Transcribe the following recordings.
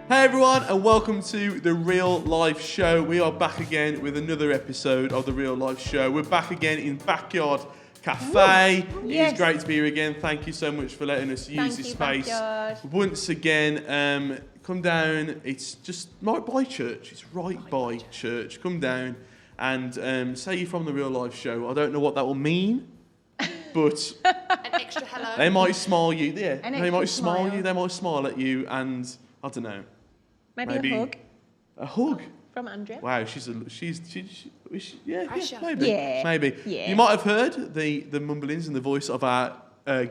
Hey everyone, and welcome to the Real Life Show. We are back again with another episode of the Real Life Show. We're back again in Backyard Cafe. Yes. It is great to be here again. Thank you so much for letting us use this space. Backyard. Once again, come down. It's just right by church. It's right by church. Come down and say you're from the Real Life Show. I don't know what that will mean, but An extra hello. they might smile you. Yeah, An they might extra smile smile. you. They might smile at you, and I don't know. Maybe a hug A hug. from Andrea. Wow, she's yeah, Pressure. maybe. Yeah. Maybe. Yeah. You might have heard the mumblings and the voice of our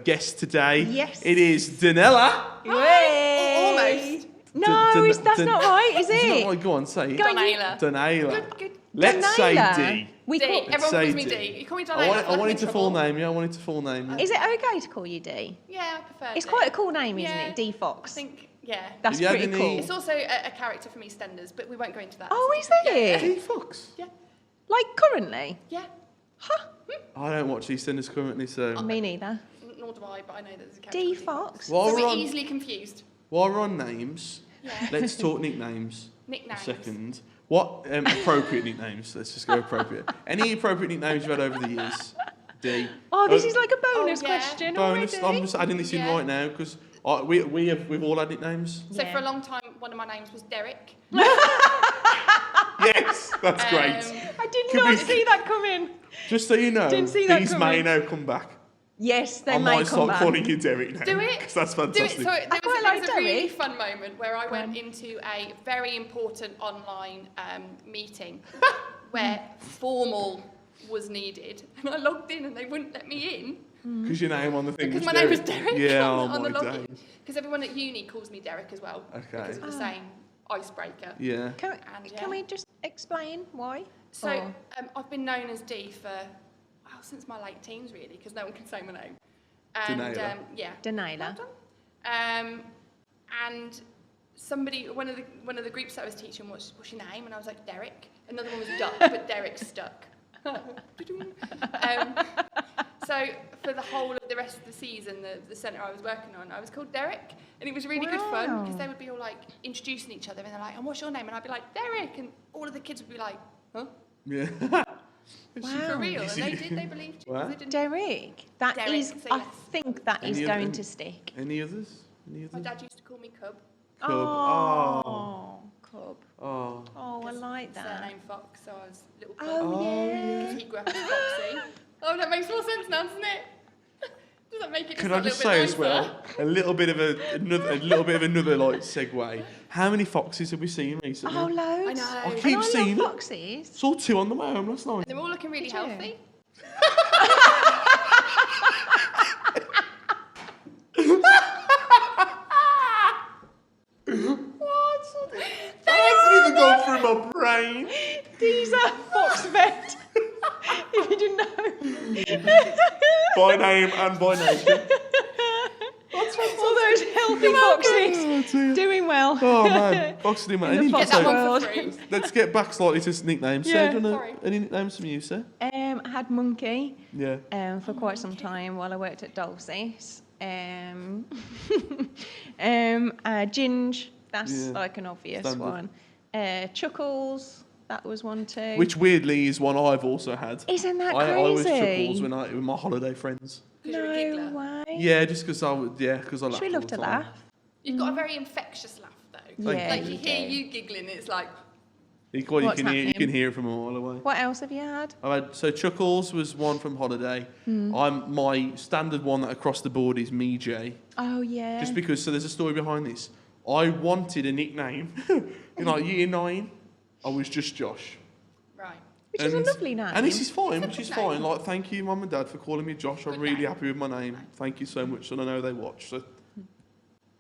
guest today. Yes. It is Danella. Almost. No, that's not right, is It's it? not right. Go on, say it. Go on, Donayla. Danella. Good. Let's say Donayla. D. We D. call, Let's Everyone say calls me D. D. You call me Donayla. I wanted to to full name. Yeah, I wanted to full name. is it okay to call you Dee? Yeah, I prefer It's D. quite a cool name, isn't Yeah. it? Dee Fox. I think, yeah. That's Have you had pretty any- cool. It's also a character from EastEnders, but we won't go into that. Oh, is Yeah. it? Dee Fox. Yeah. Like currently? Yeah. Huh? I don't watch EastEnders currently, so Me neither. Nor do I, but I know there's a character. Dee called Fox. While So we're we're on, easily confused. while we're on names, Yeah. let's talk nicknames. Nicknames. A second. What appropriate nicknames? Let's just go appropriate. Any appropriate nicknames you've had over the years? D. Oh, this is like a bonus yeah. question bonus. already. I'm just adding this in Yeah. right now because we've all had nicknames. So Yeah. for a long time, one of my names was Derek. Yes, that's great. I did Could not we- see that coming. Just so you know, Didn't see that these may coming. now come back. Yes, they I may might come start back. calling you Derek now. Do it. 'Cause that's Do it. fantastic. So there quite was, like a really Derek. fun moment where I went into a very important online meeting where formal was needed, and I logged in and they wouldn't let me in Because your name on the thing because was my name was Derek Yeah, on, oh on the my login. days. Because everyone at uni calls me Derek as well. Okay. Because of the same icebreaker. Yeah. Can, And, can we just explain why? So Or- I've been known as Dee for since my late teens, really, because no one can say my name. And Danayla. yeah. Danayla. Well done. And somebody, one of the groups that I was teaching, what's your name? And I was like, Derek. Another one was Duck, but Derek stuck. So for the whole of the rest of the season, the centre I was working on, I was called Derek, and it was really good fun Wow. because they would be all like introducing each other, and they're like, "And what's your name?" And I'd be like, "Derek," and all of the kids would be like, "Huh? Yeah. Wow. For real?" And Is they it- did. They believed you. 'cause Wow. they didn't. Derek. That Derek, is. so I yes. think that is Any going other- to stick. Any others? Any others? My dad used to call me Cub. Cub. Oh, Cub. Oh. Oh, I like that. Surname Fox, so I was little Cub. Oh, Oh, yeah. Because he grew up as Foxy. Oh, that makes more sense now, doesn't it? Does that make it just Can a I little just bit say nicer? as well, a little bit of another like segue. How many foxes have we seen recently? Oh, loads. I know. I And keep and I seeing love it. foxes. Saw two on the way home last night. They're all looking really Did you? healthy. What? That hasn't even gone through my brain. These are fox vet. If you didn't know. By name and by nature. All those healthy foxes Oh, dear. doing well. Oh man, foxes do man. In the Any- fox Get that so, one for world. free. let's get back slightly to nicknames. Yeah. Sarah, do you wanna- Sorry. any nicknames from you, sir? I had Monkey Yeah. for quite some time while I worked at Dulce's. Ginge, that's Yeah. like an obvious Standard. one. Chuckles, that was one too. Which weirdly is one I've also had. Isn't that I always crazy? chuckles with my holiday friends. Because you're a No giggler. way. Yeah, just because I laugh. We all love the to time. laugh. You've got a very infectious laugh, though. Thank Yeah, Like you. you hear you giggling, it's like, You What's can happening? hear it from a mile away. What else have you had? So Chuckles was one from holiday. My standard one that across the board is Me Jay. Oh yeah. Just because, so there's a story behind this. I wanted a nickname in like year 9. I was just Josh. right. Which is a lovely name. And this is fine, It's a which is good fine. name. Like, thank you, Mum and Dad, for calling me Josh. I'm Good really name. happy with my name. Thank you so much, and I know they watch. So,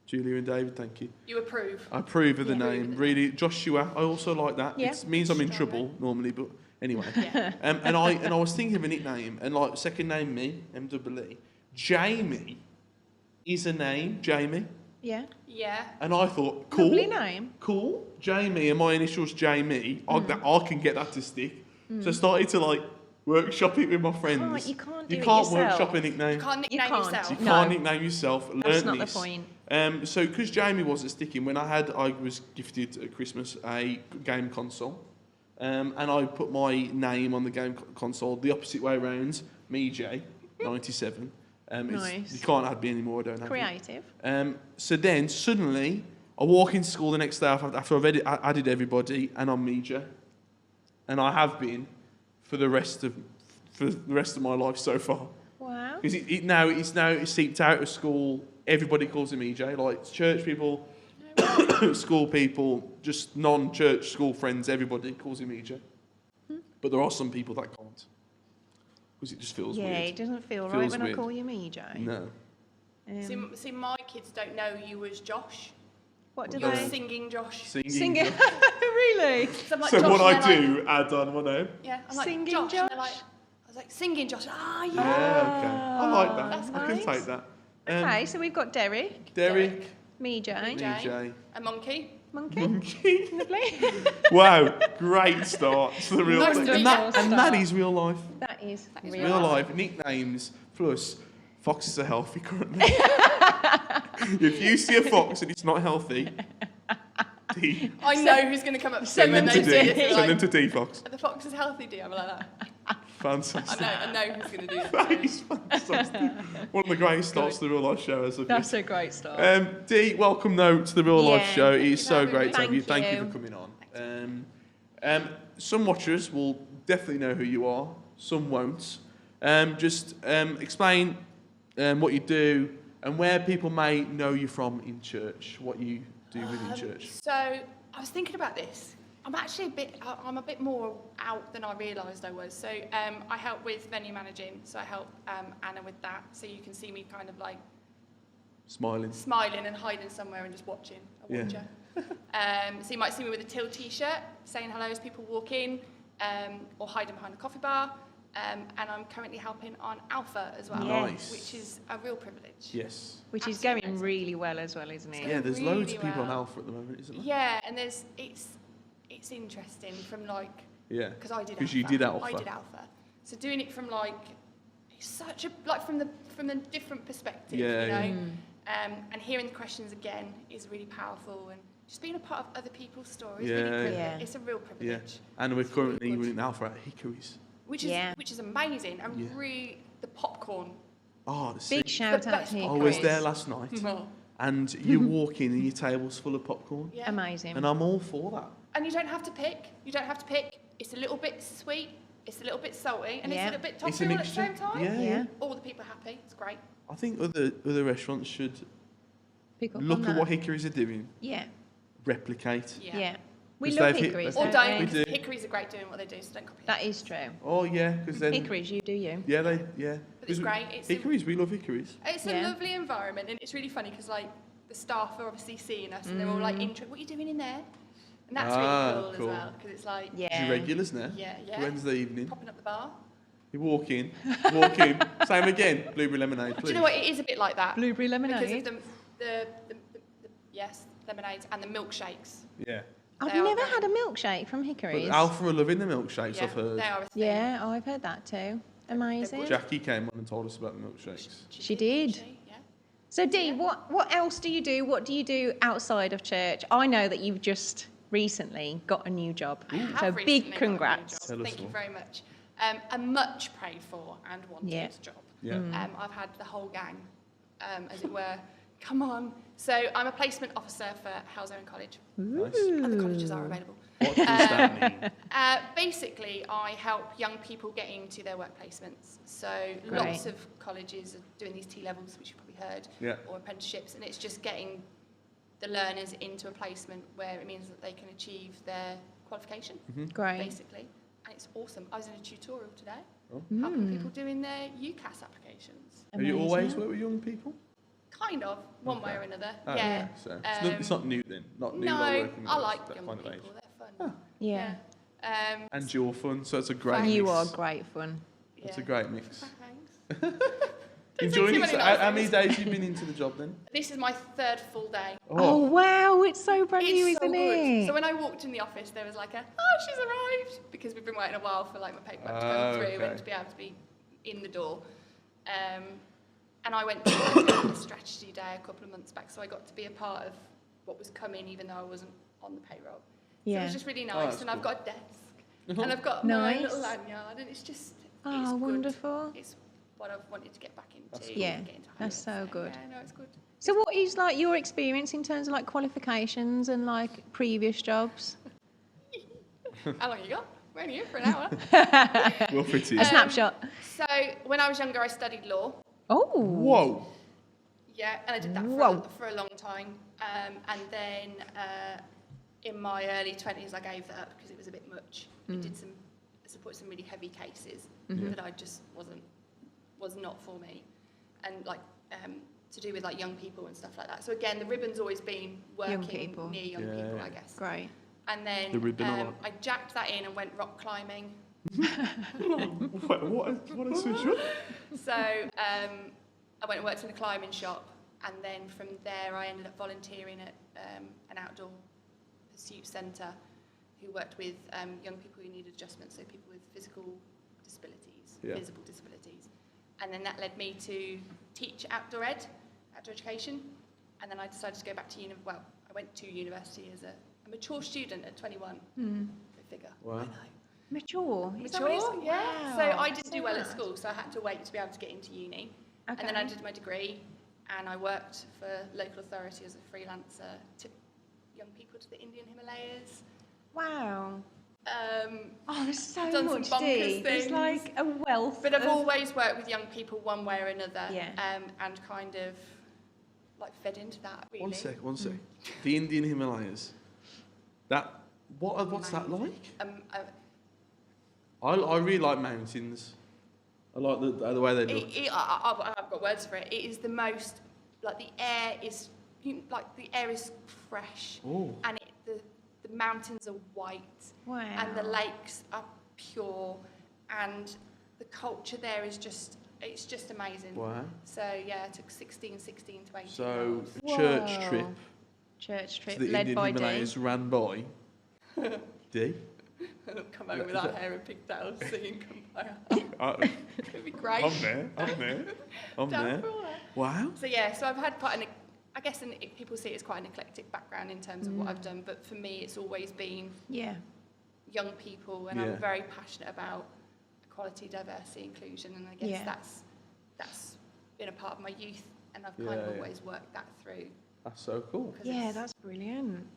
Julia and David, thank you. You approve. I approve of the Yeah. Approve name. of the Really, Joshua. I also like that. Yeah. It means I'm in Strong trouble normally, but anyway. Yeah. And I was thinking of a nickname, and like second name me, MWE. Jamie is a name, Jamie. Yeah. Yeah. And I thought, cool, Lovely name. cool, Jamie, and my initials Jamie. I can get that to stick. So I started to like workshop it with my friends. You can't do You it can't yourself. workshop a nickname. You can't nickname can't. yourself. You No. can't nickname yourself. That's Learn not this. the point. So, because Jamie wasn't sticking, when I was gifted at Christmas a game console, and I put my name on the game console the opposite way around, me J, 97. Nice. You can't add me anymore. I don't have Creative. it. So then suddenly I walk into school the next day after I've added everybody, and I'm me J, and I have been for the rest of my life so far. Wow. Because it's now seeped out of school. Everybody calls him EJ, like church people, school people, just non-church school friends. Everybody calls him EJ. But there are some people that can't, because it just feels weird. Yeah, it doesn't feel Feels right when weird. I call you EJ. No. See, my kids don't know you as Josh. What do You're they? Singing Josh. Singing. Really? So, I'm like, So Josh, what and I they're do, add on my name. Yeah, I'm like, Singing Josh. And they're Josh? like, I was like, singing Josh. Ah, yeah. Yeah, okay. I like that. That's I can nice. take that. Okay, so we've got Derek, Derek, me, Jay, EJ, A monkey. Monkey. Monkey. Lovely. Wow, great start to the real Nice thing. to meet And that is real life. That is is real. Real life nicknames plus foxes are healthy currently. If you see a fox and it's not healthy, Dee, I know who's going to come up to Send them them when to they Dee. see it. send them Like, to Dee Fox. are the fox is healthy, Dee? I'm like that. Fantastic. I know who's going to do that. That is fantastic. One of the greatest starts to the real life show as of That's this. a great start. Dee, welcome though to the real life Yeah, show. It thank is you so for great to having have you. me. Thank you Thank for coming on. Some watchers will definitely know who you are. Some won't. Just explain what you do and where people may know you from in church. What you do within church. So I was thinking about this. I'm a bit more out than I realised I was. So I help with venue managing. So I help Anna with that. So you can see me kind of like Smiling. smiling and hiding somewhere and just watching. Yeah. So you might see me with a Till t-shirt, saying hello as people walk in, or hiding behind a coffee bar. And I'm currently helping on Alpha as well, Nice. which is a real privilege. Yes. Which is absolutely going amazing. really well as well, isn't it? Yeah, there's really loads of people on well. Alpha at the moment, isn't there? Yeah, and it's interesting from like, Yeah. because I did Alpha. Because you did Alpha. I did Alpha. So doing it from like, it's such a, like from the different perspective, Yeah, you know? yeah. And hearing the questions again is really powerful, and just being a part of other people's stories, Yeah, really privilege. yeah. It's a real Yeah. privilege. And we're It's really currently good. running Alpha at Hickories. Which Yeah. is amazing, and Yeah. really the popcorn. Oh, the Big sick. shout The out best to I Hickories. was there last night, Well, and you walk in and your table's full of popcorn, yeah. Amazing. and I'm all for that. And you don't have to pick. It's a little bit sweet, it's a little bit salty, and Yeah. it's a little bit It's a toffee all at the mixture. same time. Yeah, Yeah. All the people are happy. It's great. I think other restaurants should Pick up look on at that. what Hickories are doing, Yeah. replicate. Yeah. We 'Cause love they've hit- Hickories, they've Or don't don't, we? do. because Hickories are great doing what they do, so don't copy That is true. Oh yeah, because then Hickories, you do you. yeah, But it's 'Cause great. Hickories, we love Hickories. It's Yeah. a lovely environment, and it's really funny because like the staff are obviously seeing us, and they're all like, "What are you doing in there?" And that's Ah, really cool, cool. as well, because it's like, Yeah. You regulars now. yeah. Wednesday evening, popping up the bar. you walk in, same again, blueberry lemonade, please. Do you know what? It is a bit like that. Blueberry Because lemonade. of the yes, lemonades and the milkshakes. Yeah. I've They are never great. had a milkshake from But Hickories. Alpha are loving the milkshakes, Yeah, I've heard. they are a thing. Yeah, I've heard that too. Amazing. good. Jackie came on and told us about the milkshakes. She did. Yeah. So Dee, what else do you do? What do you do outside of church? I know that you've just recently got a new job. I have So recently big got a new congrats. job. Tell us Thank you more. very much. A much prayed for and wanted Yeah. job. Yeah. I've had the whole gang, as it were, come on. So I'm a placement officer for Halzone College. Nice. Other colleges are available. What does that mean? Basically, I help young people get into their work placements. So Great. lots of colleges are doing these T-levels, which you've probably heard, Yeah. or apprenticeships, and it's just getting the learners into a placement where it means that they can achieve their qualification, Great. basically. And it's awesome. I was in a tutorial today, Oh. helping people doing their UCAS applications. Have you always Amazing. worked with young people? Kind of, one way Okay. or another. Oh, yeah. So it's not new then. Not new. No, like working with I those- like that young kind of people. age. They're fun. Yeah. And you're fun, so it's a great Thanks. You mix. are great fun. It's Yeah. a great mix. Thanks. Enjoying too it? many nice How many things. days have you been into the job then? This is my 3rd full day. Oh, wow, it's so brand new, It's so isn't good. it? So when I walked in the office, there was like she's arrived, because we've been waiting a while for like my paperwork to come through and to be able to be in the door. And I went to a strategy day a couple of months back, so I got to be a part of what was coming, even though I wasn't on the payroll. So it was just really nice, that's and I've cool. got a desk, and I've got Nice. my little lanyard, and it's just Oh, it's good. wonderful. It's what I've wanted to get back into. That's cool. Yeah, and get into that's habits. so good. Yeah, no, it's good. So what is like your experience in terms of like qualifications and like previous jobs? How long you got? We're only here for an hour. Well, pretty. A snapshot. So when I was younger, I studied law. Oh. Whoa. Yeah, and I did that Whoa. for a long time. And then in my early 20s, I gave that up because it was a bit much. I supported some really heavy cases that I just was not for me. And like to do with like young people and stuff like that. So again, the ribbon's always been working near young people, I guess. Great. And then The ribbon I jacked that in and went rock climbing. What a switch up. So I went and worked in a climbing shop, and then from there I ended up volunteering at an outdoor pursuit centre who worked with young people who needed adjustments, so people with physical disabilities, visible disabilities. And then that led me to teach outdoor education, and then I decided to go back to I went to university as a mature student at 21. Go figure. Wow. I know. Mature. Mature, yeah. Wow, So I didn't do well at sad. school, so I had to wait to be able to get into uni. Okay. And then I did my degree, and I worked for local authority as a freelancer, took young people to the Indian Himalayas. Wow. Oh, there's so I've done some much, bonkers Dee. There's things. like a wealth. But I've of... always worked with young people one way or another, Yeah. and kind of like fed into that, really. One sec. The Indian Himalayas. What's that like? I really like mountains. I like the way they look. I've got words for it. It is the most, like the air is fresh, and the mountains are white, Wow. and the lakes are pure, and the culture there is just amazing. Wow. So yeah, I took 16 to 18 So months. the church Whoa. trip Church trip to the led Indian by Himalayas ran by Dee. Come home without hair and pigtails, singing Kumbaya. It'd be great. I'm there. I'm Down there. for all that. Wow. So yeah, so I've had quite people see it as quite an eclectic background in terms of what I've done, but for me it's always been young people, and I'm very passionate about equality, diversity, inclusion, and I guess that's been a part of my youth, and I've kind of always worked that through. That's so cool. Yeah, that's brilliant.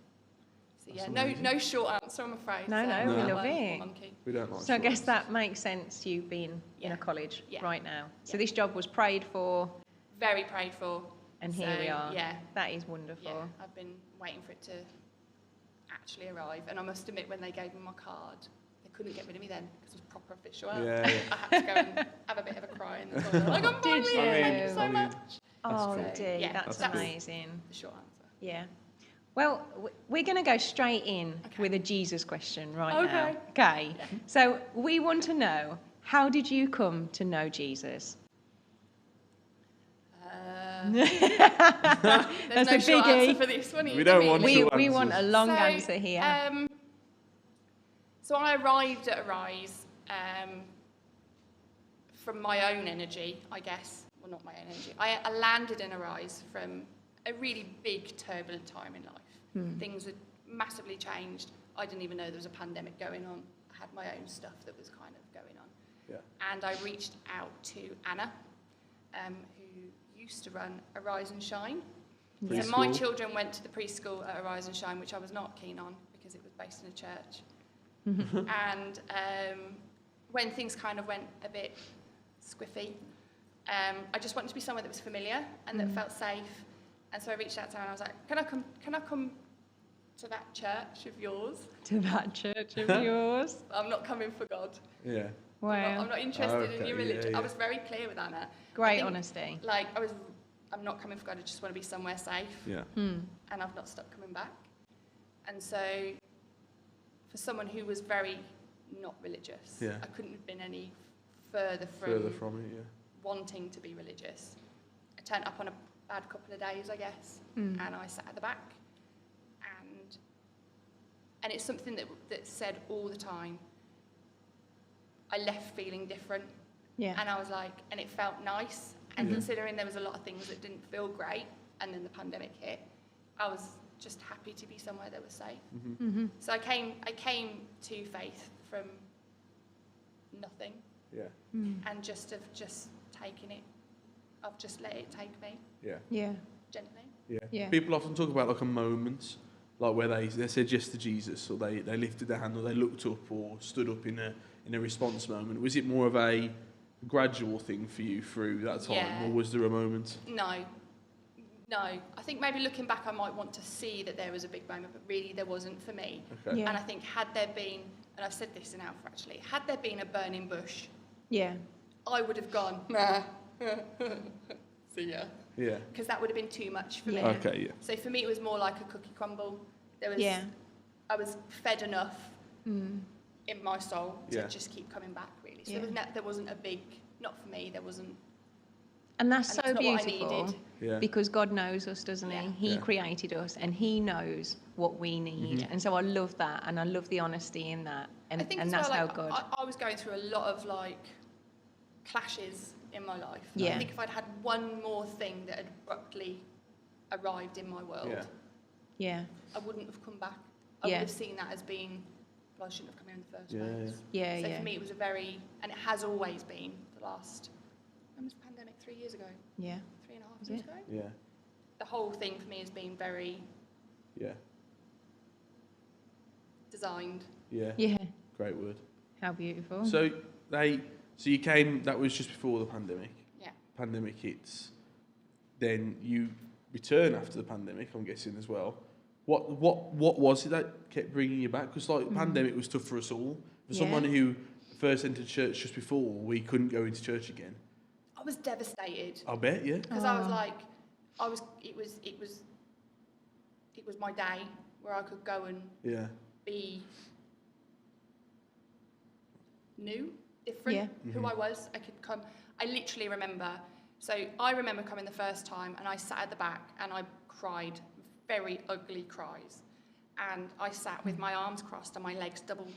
So yeah, no short answer, I'm afraid. No, so we No. love it. Monkey. We don't like So I short guess answers. that makes sense, you being in a college right now. So this job was prayed for, Very prayed for. and here So, we are. Yeah, That is wonderful. yeah. I've been waiting for it to actually arrive, and I must admit, when they gave me my card, they couldn't get rid of me then because it was proper official. Yeah. I had to go and have a bit of a cry in the toilet. Like, I'm finally here, thank you so much. Oh, So, Dee, yeah, that's that's amazing. the short answer. Yeah. Well, we're going to go straight in with a Jesus question right now. Okay. Okay. So we want to know, how did you come to know Jesus? There's That's no a short biggie. answer for this one. We don't want We short want a answers. long answer here. So I arrived at Arise from my own energy, I guess. Well, not my own energy. I landed in Arise from a really big, turbulent time in life. Things had massively changed. I didn't even know there was a pandemic going on. I had my own stuff that was kind of going on. Yeah. And I reached out to Anna, who used to run Arise and Shine. So my Preschool. children went to the preschool at Arise and Shine, which I was not keen on because it was based in a church. And when things kind of went a bit squiffy, I just wanted to be somewhere that was familiar and that felt safe. And so I reached out to her and I was like, can I come to that church of yours? To that church of yours? I'm not coming for God. Yeah. Wow. I'm not interested in Okay, your religion. yeah. I was very clear with Anna. Great I think, honesty. Like, I'm not coming for God, I just want to be somewhere safe. Yeah. And I've not stopped coming back. And so, for someone who was very not religious, Yeah. I couldn't have been any further Further from it, yeah. wanting to be religious. I turned up on a bad couple of days, I guess, and I sat at the back, and it's something that's said all the time. I left feeling different, and I was like, and it felt nice, and considering there was a lot of things that didn't feel great, and then the pandemic hit, I was just happy to be somewhere that was safe. So I came to faith from nothing, and just taken it. I've just let it take me. Gently. People often talk about like a moment, like where they said yes to Jesus, or they lifted their hand, or they looked up, or stood up in a response moment. Was it more of a gradual thing for you through that time, or was there a moment? No. I think maybe looking back, I might want to see that there was a big moment, but really there wasn't for me. Okay. And I think had there been, and I've said this in Alpha actually, had there been a burning bush, I would have gone, nah. See ya. Yeah. Because that would have been too much for me. Okay, yeah. So for me, it was more like a cookie crumble. There was, I was fed enough in my soul to just keep coming back, really. So there wasn't a big, not for me, there wasn't. And that's so not beautiful, what I needed. because God knows us, doesn't he? He created us, and he knows what we need. And so I love that, and I love the honesty in that, and I think that's well, how like, God. I was going through a lot of like clashes in my life. Yeah. I think if I'd had one more thing that had abruptly arrived in my world, I wouldn't have come back. I would have seen that as being, well, I shouldn't have come here in the first place. So for me, it was a very, and it has always been the last, when was the pandemic? 3 years ago? 3.5 years ago? Yeah. The whole thing for me has been very designed. Yeah. Great word. How beautiful. So you came, that was just before the pandemic. Yeah. Pandemic hits. Then you return after the pandemic, I'm guessing as well. What was it that kept bringing you back? Because like pandemic was tough for us all. For someone who first entered church just before we couldn't go into church again. I was devastated. I bet, yeah. Because I was like, it was my day where I could go and be new, different, who I was. I could come. I literally remember. So I remember coming the first time, and I sat at the back and I cried, very ugly cries, and I sat with my arms crossed and my legs doubled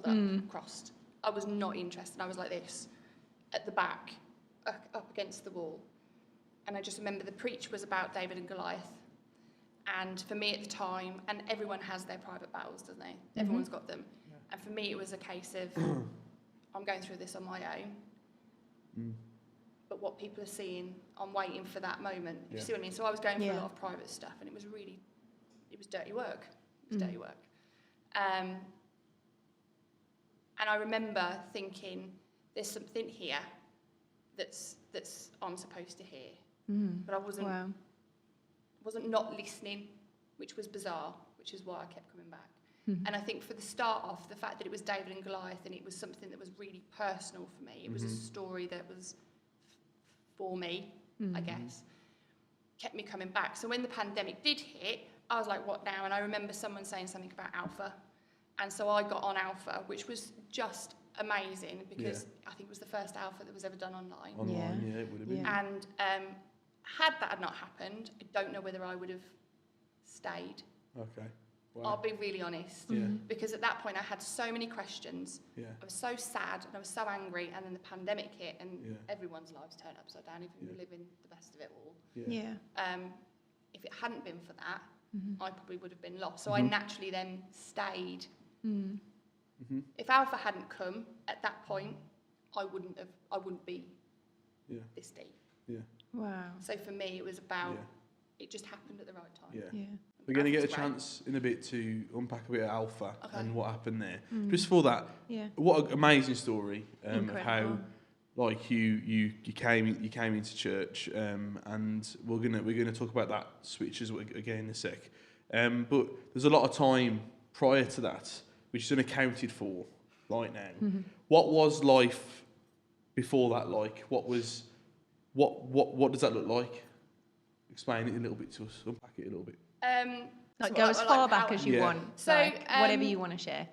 up, crossed. I was not interested. I was like this, at the back, up against the wall. And I just remember the preach was about David and Goliath. And for me at the time, and everyone has their private battles, doesn't they? Everyone's got them. Yeah. And for me, it was a case of, I'm going through this on my own. But what people are seeing, I'm waiting for that moment. You see what I mean? So I was going through a lot of private stuff, and it was dirty work. It was dirty work. And I remember thinking, there's something here that's I'm supposed to hear. But I wasn't not listening, which was bizarre, which is why I kept coming back. And I think for the start off, the fact that it was David and Goliath and it was something that was really personal for me, it was a story that was for me, I guess, kept me coming back. So when the pandemic did hit, I was like, what now? And I remember someone saying something about Alpha. And so I got on Alpha, which was just amazing because I think it was the first Alpha that was ever done online. It would have been. And had that not happened, I don't know whether I would have stayed. Okay. Wow. I'll be really honest. Because at that point I had so many questions. I was so sad and I was so angry, and then the pandemic hit and everyone's lives turned upside down, even we're living the best of it all. If it hadn't been for that, I probably would have been lost. So I naturally then stayed. If Alpha hadn't come at that point, I wouldn't be this deep. Wow. So for me, it was about, it just happened at the right time. We're going to get a chance in a bit to unpack a bit of Alpha and what happened there. Just for that, what an amazing story of how, like you came into church, and we're gonna talk about that switch again in a sec. But there's a lot of time prior to that which is unaccounted for right now. What was life before that like? What does that look like? Explain it a little bit to us. Unpack it a little bit. Go as far back as you want. So whatever you want to share.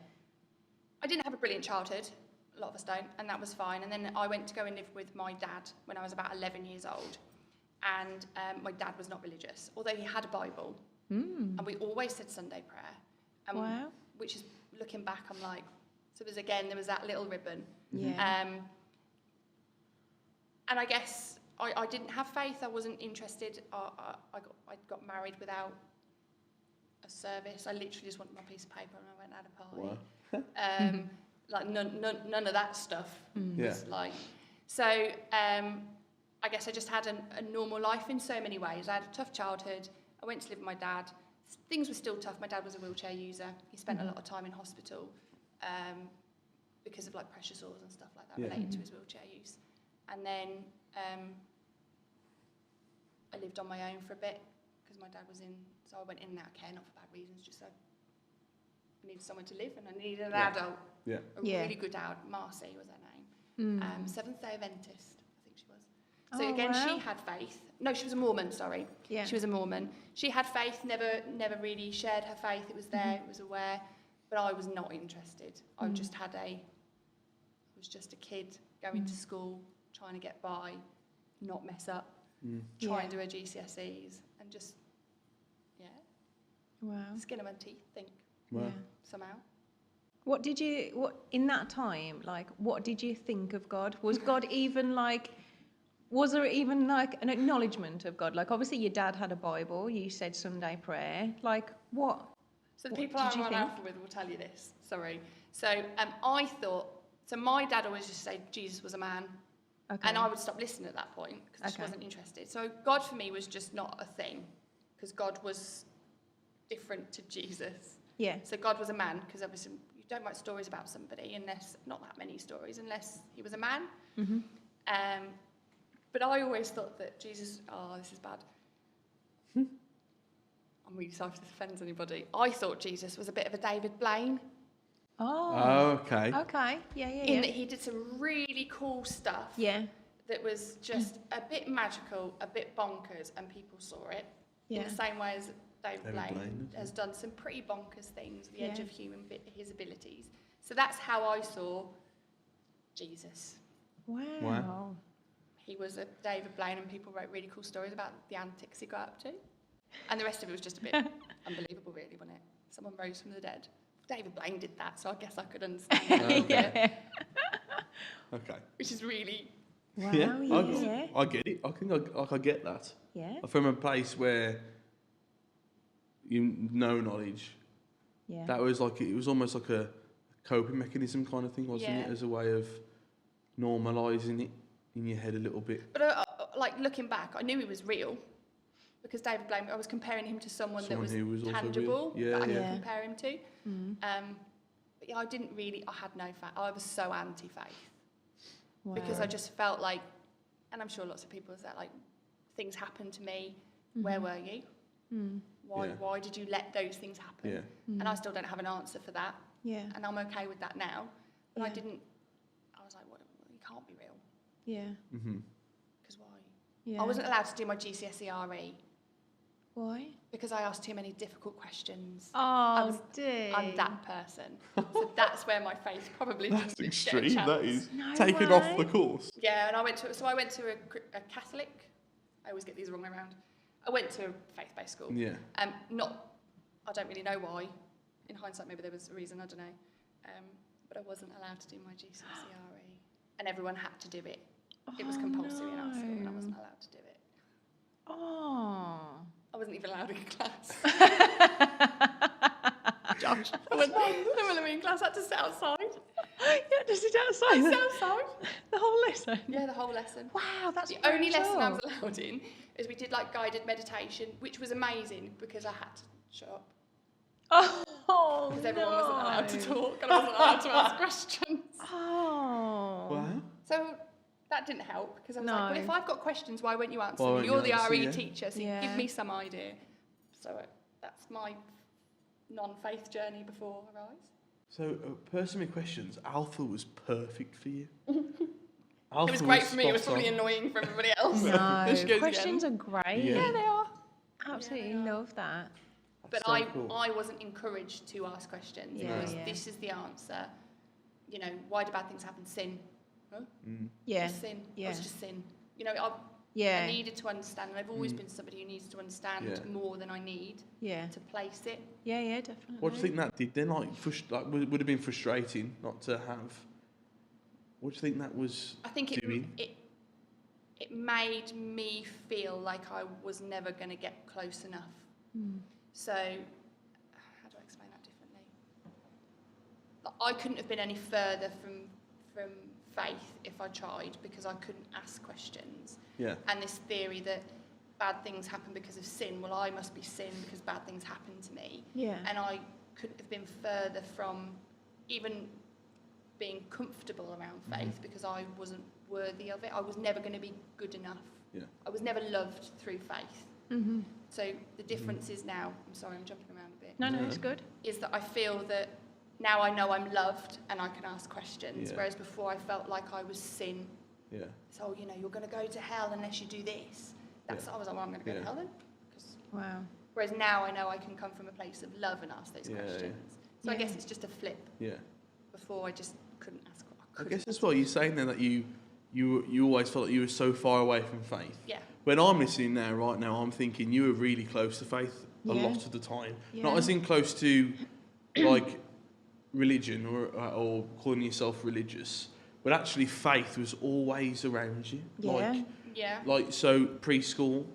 I didn't have a brilliant childhood. A lot of us don't, and that was fine. And then I went to go and live with my dad when I was about 11 years old. And my dad was not religious, although he had a Bible. And we always said Sunday prayer. Wow. Which is, looking back, I'm like, so there was that little ribbon. Yeah. And I guess I didn't have faith. I wasn't interested. I got married without a service. I literally just wanted my piece of paper and I went and had a party. Wow. Like none of that stuff was like. So I guess I just had a normal life in so many ways. I had a tough childhood. I went to live with my dad. Things were still tough. My dad was a wheelchair user. He spent a lot of time in hospital because of like pressure sores and stuff like that related to his wheelchair use. And then I lived on my own for a bit because my dad was in, so I went in and out of care, not for bad reasons, just so I needed somewhere to live and I needed an adult. Yeah. A really good adult. Marcy was her name. Seventh-day Adventist, I think she was. So again, she had faith. No, she was a Mormon, sorry. Yeah. She was a Mormon. She had faith, never really shared her faith. It was there, it was aware. But I was not interested. I was just a kid going to school, trying to get by, not mess up, try and do her GCSEs, and just, skin on my teeth, think, somehow. What in that time, like, what did you think of God? Was God even like, was there even like an acknowledgement of God? Like, obviously your dad had a Bible, you said Sunday prayer, like, what? So the people I'm on Alpha with will tell you this, sorry. So I thought, so my dad always just said Jesus was a man. Okay. And I would stop listening at that point because I just wasn't interested. So God for me was just not a thing because God was different to Jesus. Yeah. So God was a man because obviously you don't write stories about somebody unless, not that many stories, unless he was a man. But I always thought that Jesus, this is bad. I'm really sorry if this offends anybody. I thought Jesus was a bit of a David Blaine. Oh, okay. Okay, yeah. In that he did some really cool stuff. Yeah. That was just a bit magical, a bit bonkers, and people saw it. In the same way as David Blaine has done some pretty bonkers things, the edge of his abilities. So that's how I saw Jesus. Wow. He was a David Blaine, and people wrote really cool stories about the antics he got up to. And the rest of it was just a bit unbelievable, really, wasn't it? Someone rose from the dead. David Blaine did that, so I guess I could understand it. Okay. Which is really... Wow, I get it. I think I get that. Yeah. From a place where you know knowledge. Yeah. That was like, it was almost like a coping mechanism kind of thing, wasn't it? As a way of normalising it in your head a little bit. But like looking back, I knew he was real. Because David Blaine, I was comparing him to someone that was tangible that I could compare him to. But I didn't really, I had no faith. I was so anti-faith. Wow. Because I just felt like, and I'm sure lots of people say, like, things happened to me. Where were you? Why did you let those things happen? Yeah. And I still don't have an answer for that. Yeah. And I'm okay with that now. But I was like, well, you can't be real. Yeah. Because why? Yeah. I wasn't allowed to do my GCSE RE. Why? Because I asked too many difficult questions. Oh, dear. I'm that person. So that's where my faith probably didn't That's get extreme, a chance. that is. Taken off the course. Yeah, and I went to a Catholic. I always get these wrong around. I went to a faith-based school. Yeah. I don't really know why. In hindsight, maybe there was a reason, I don't know. But I wasn't allowed to do my GCSE RE. And everyone had to do it. It was compulsory in our school, and I wasn't allowed to do it. Oh. I wasn't even allowed in class. Josh, when we were in class, I had to sit outside. You had to sit outside? I sat outside. The whole lesson? Yeah, the whole lesson. Wow, that's the only lesson I was allowed in is we did like guided meditation, which was amazing because I had to shut up. Oh, because everyone wasn't allowed to talk and I wasn't allowed to ask questions. Oh. Wow. So that didn't help because I was like, well, if I've got questions, why won't you answer them? Won't You're you the answer, RE teacher, so give me some idea. So that's my non-faith journey before Arise. So, person with questions, Alpha was perfect for you. It was great for me, it was probably annoying for everybody else. No, questions are great. Yeah, they are. Absolutely love that. But I wasn't encouraged to ask questions. It was, this is the answer. you know, why do bad things happen? Sin. Huh? Yeah. Just sin. Yeah. It's just sin. You know, Yeah. I needed to understand, and I've always been somebody who needs to understand more than I need to place it. Yeah, yeah, definitely. What do you think that did then? Like would have been frustrating not to have. What do you think that was I think doing? it made me feel like I was never going to get close enough. So, how do I explain that differently? I couldn't have been any further from faith if I tried, because I couldn't ask questions. Yeah. And this theory that bad things happen because of sin, well, I must be sin because bad things happen to me. Yeah. And I couldn't have been further from even being comfortable around faith because I wasn't worthy of it. I was never going to be good enough. Yeah. I was never loved through faith. So the difference is now, I'm sorry, I'm jumping around a bit. No, it's good. Is that I feel that now I know I'm loved and I can ask questions, whereas before I felt like I was sin. Yeah. So, you know, you're going to go to hell unless you do this. I was like, well, I'm going to go to hell then. Wow. Whereas now I know I can come from a place of love and ask those questions. So I guess it's just a flip. Yeah. Before I just couldn't ask. I guess that's what you're saying then, that you always felt like you were so far away from faith. Yeah. When I'm listening now, right now, I'm thinking you were really close to faith a lot of the time. Yeah. Not as in close to like religion or calling yourself religious, but actually faith was always around you. Yeah. Like so preschool.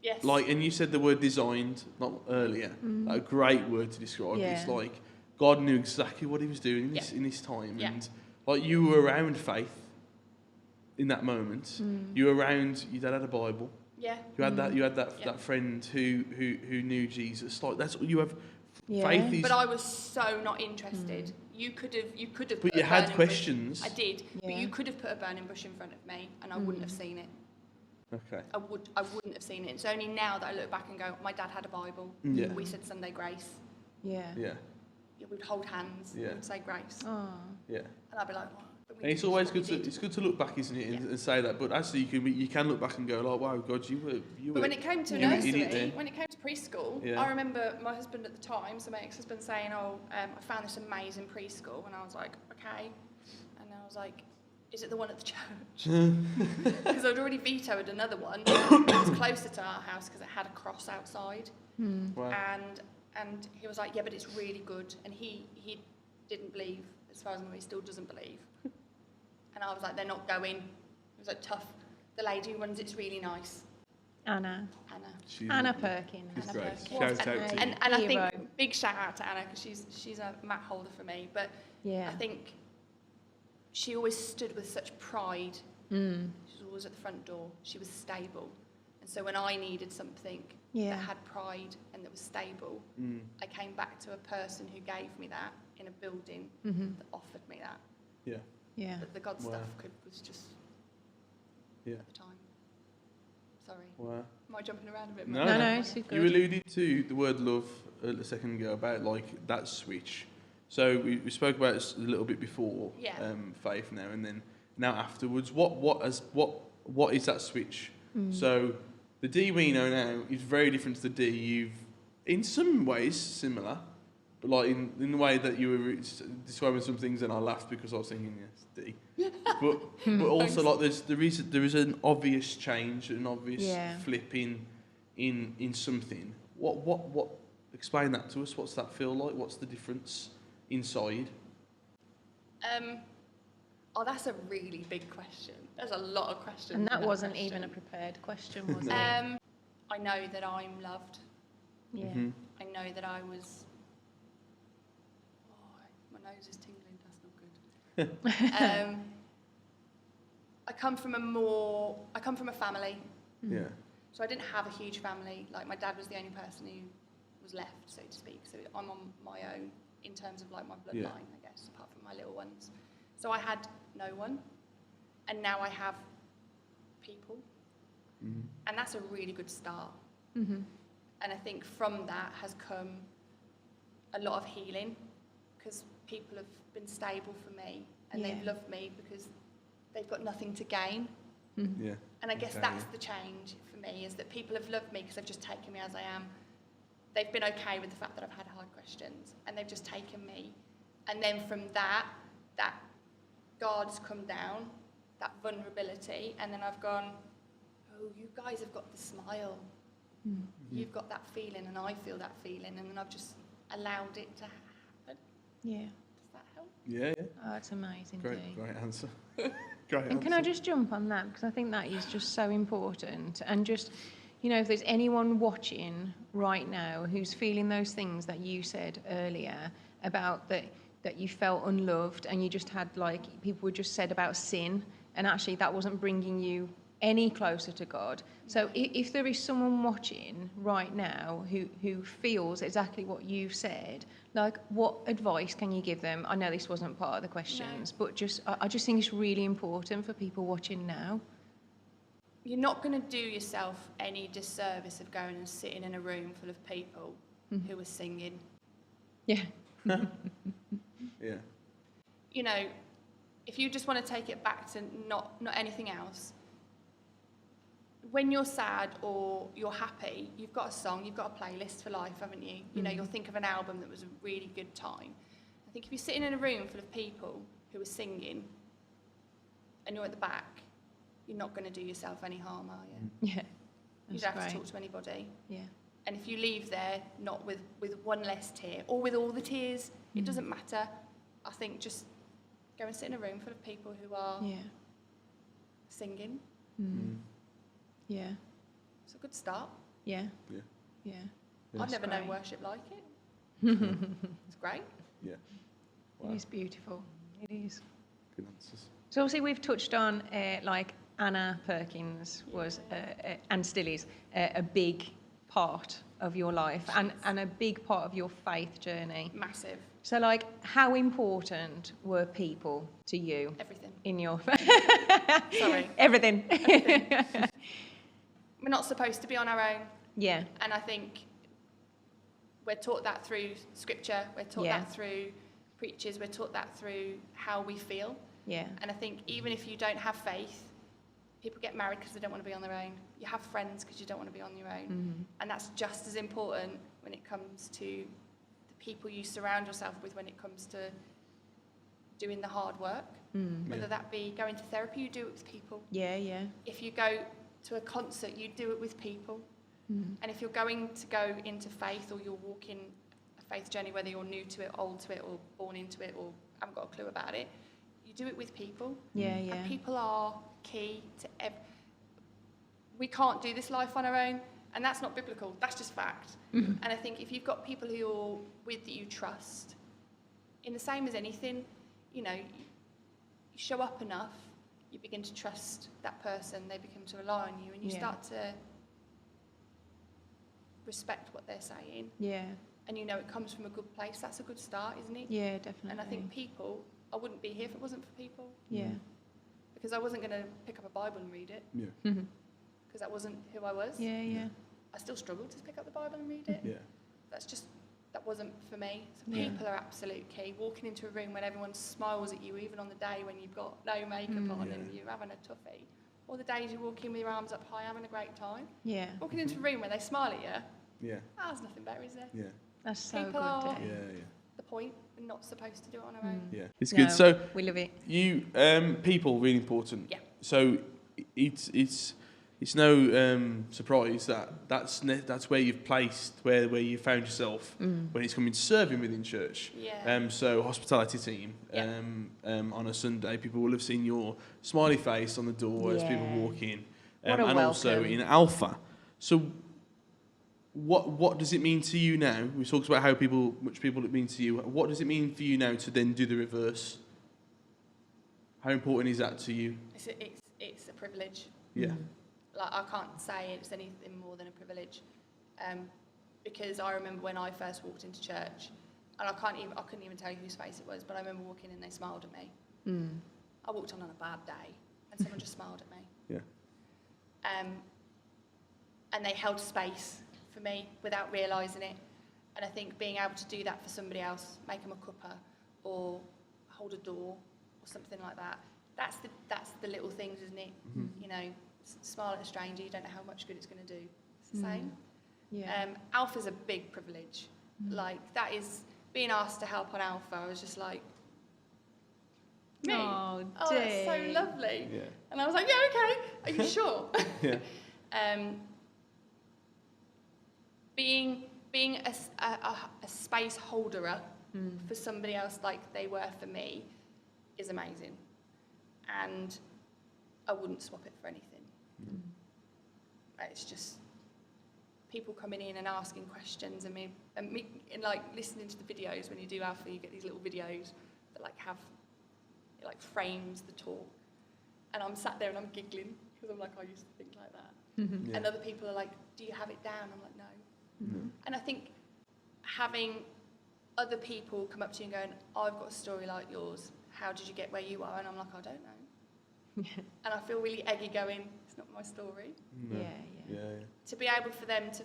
Yes. Like, and you said the word designed not earlier. A great word to describe. Yeah. It's like God knew exactly what He was doing in this time, and like you were around faith in that moment. You were around. Your dad had a Bible. Yeah. You had that. You had that friend who knew Jesus. Like that's what you have. Yeah. Faith is. But I was so not interested. You could have. But you had questions. I did. Yeah. But you could have put a burning bush in front of me, and I wouldn't have seen it. Okay. I wouldn't have seen it. It's only now that I look back and go, my dad had a Bible. Yeah. We said Sunday grace. Yeah. Yeah. We'd hold hands. Yeah. We'd say grace. Oh. Yeah. And I'd be like, what? And it's always good to look back, isn't it, and say that. But actually, you can look back and go like, wow, God, you were. But when it came to nursery, when it came to preschool, I remember my husband at the time, so my ex-husband saying, I found this amazing preschool, and I was like, okay, and I was like, is it the one at the church? Because I'd already vetoed another one. It was closer to our house because it had a cross outside, Wow. and he was like, yeah, but it's really good, and he didn't believe, as far as I know, he still doesn't believe. And I was like, they're not going. It was like tough. The lady who runs it's really nice. Anna Perkins. She's Anna great. Perkins. Shout out to you. And I think big shout out to Anna because she's a mat holder for me. But I think she always stood with such pride. She was always at the front door. She was stable. And so when I needed something that had pride and that was stable, I came back to a person who gave me that in a building that offered me that. Yeah. Yeah. But the God stuff was just at the time. Sorry. Wow. Am I jumping around a bit? No, it's good. You alluded to the word love a second ago about like that switch. So we spoke about it a little bit before faith now, and then now afterwards. What is that switch? So the Dee we know now is very different to the Dee you've, in some ways, similar. But like in the way that you were describing some things, and I laughed because I was thinking, yes, Dee. But also like there is an obvious change, an obvious flip in something. What explain that to us? What's that feel like? What's the difference inside? That's a really big question. There's a lot of questions. And that wasn't even a prepared question, was it? I know that I'm loved. Yeah. I know that I was. My nose is tingling. That's not good. I come from a family. Yeah. So I didn't have a huge family. Like my dad was the only person who was left, so to speak. So I'm on my own in terms of like my bloodline, I guess, apart from my little ones. So I had no one, and now I have people, and that's a really good start. And I think from that has come a lot of healing, because people have been stable for me, and they've loved me because they've got nothing to gain. Yeah. And I guess that's the change for me, is that people have loved me because they've just taken me as I am. They've been okay with the fact that I've had hard questions, and they've just taken me. And then from that, that guard's come down, that vulnerability, and then I've gone, oh, you guys have got the smile. You've got that feeling, and I feel that feeling, and then I've just allowed it to happen. Yeah. Does that help? Yeah. Oh, it's amazing. Great answer. Great And answer. can I just jump on that, because I think that is just so important. And just, if there's anyone watching right now who's feeling those things that you said earlier about that you felt unloved, and you just had, like, people were just said about sin, and actually that wasn't bringing you any closer to God. So if there is someone watching right now who feels exactly what you've said, like, what advice can you give them? I know this wasn't part of the questions, but I just think it's really important for people watching now. You're not going to do yourself any disservice of going and sitting in a room full of people who are singing. Yeah. Yeah. If you just want to take it back to not anything else, when you're sad or you're happy, you've got a song, you've got a playlist for life, haven't you? You'll think of an album that was a really good time. I think if you're sitting in a room full of people who are singing and you're at the back, you're not going to do yourself any harm, are you? Yeah. You don't have to talk to anybody. Yeah. And if you leave there not with one less tear or with all the tears, it doesn't matter. I think just go and sit in a room full of people who are singing. Yeah. It's a good start. Yeah. Yeah. Yeah. I've never known great. worship like it. It's great. Yeah. Wow. It is beautiful. It is. Good answers. So obviously we've touched on like Anna Perkins was and still is a big part of your life and a big part of your faith journey. Massive. So, like, how important were people to you? Everything. In your Sorry. Everything. We're not supposed to be on our own. Yeah. And I think we're taught that through scripture, we're taught that through preachers, we're taught that through how we feel. Yeah. And I think even if you don't have faith, people get married because they don't want to be on their own. You have friends because you don't want to be on your own. And that's just as important when it comes to the people you surround yourself with, when it comes to doing the hard work. Whether that be going to therapy, you do it with people. Yeah, yeah. If you go to a concert, you do it with people. And if you're going to go into faith, or you're walking a faith journey, whether you're new to it, old to it, or born into it, or haven't got a clue about it, you do it with people. Yeah, yeah. And people are key to we can't do this life on our own, and that's not biblical, that's just fact. And I think if you've got people who you're with that you trust, in the same as anything, you show up enough, you begin to trust that person, they begin to rely on you, and you start to respect what they're saying. Yeah. And it comes from a good place. That's a good start, isn't it? Yeah, definitely. And I think people, I wouldn't be here if it wasn't for people. Yeah. Because I wasn't going to pick up a Bible and read it. Yeah. Because that wasn't who I was. Yeah, yeah. I still struggle to pick up the Bible and read it. Yeah. That wasn't for me. So people are absolute key. Walking into a room when everyone smiles at you, even on the day when you've got no makeup on and you're having a toughie. Or the days you walk in with your arms up high, having a great time. Yeah. Walking into a room where they smile at you, Yeah. there's nothing better, is there? Yeah. That's so People good, are- Dee. Yeah. The point, we're not supposed to do it on our own. Yeah. It's No, good. So we love it. you people really important. Yeah. So it's no surprise that's where you've placed where you found yourself when it's coming to serving within church. Yeah. So hospitality team. Yeah. On a Sunday, people will have seen your smiley face on the door as people Yeah. walk in, What a and also welcome. in Alpha. So what does it mean to you now? We talked about how much people it means to you. What does it mean for you now to then do the reverse? How important is that to you? It's a privilege. Yeah. Like, I can't say it's anything more than a privilege, because I remember when I first walked into church, and I couldn't even tell you whose face it was, but I remember walking in and they smiled at me. I walked on a bad day, and someone just smiled at me. Yeah. And they held space for me without realising it. And I think being able to do that for somebody else, make them a cuppa, or hold a door, or something like that. That's the little things, isn't it? Smile at a stranger, you don't know how much good it's going to do. It's the same. Yeah. Alpha's a big privilege. Like, that is, being asked to help on Alpha, I was just like, Me? Oh, that's so Dee. lovely. Yeah. And I was like, yeah, okay. Are you sure? Yeah. Being a space holder for somebody else like they were for me is amazing. And I wouldn't swap it for anything. It's just people coming in and asking questions, and me and like listening to the videos. When you do Alpha, you get these little videos that like have, it like frames the talk, and I'm sat there and I'm giggling because I'm like, I used to think like that. Yeah. And other people are like, do you have it down? I'm like, no. And I think having other people come up to you and going, I've got a story like yours, how did you get where you are? And I'm like, I don't know. And I feel really eggy going, it's not my story. No. Yeah. To be able for them to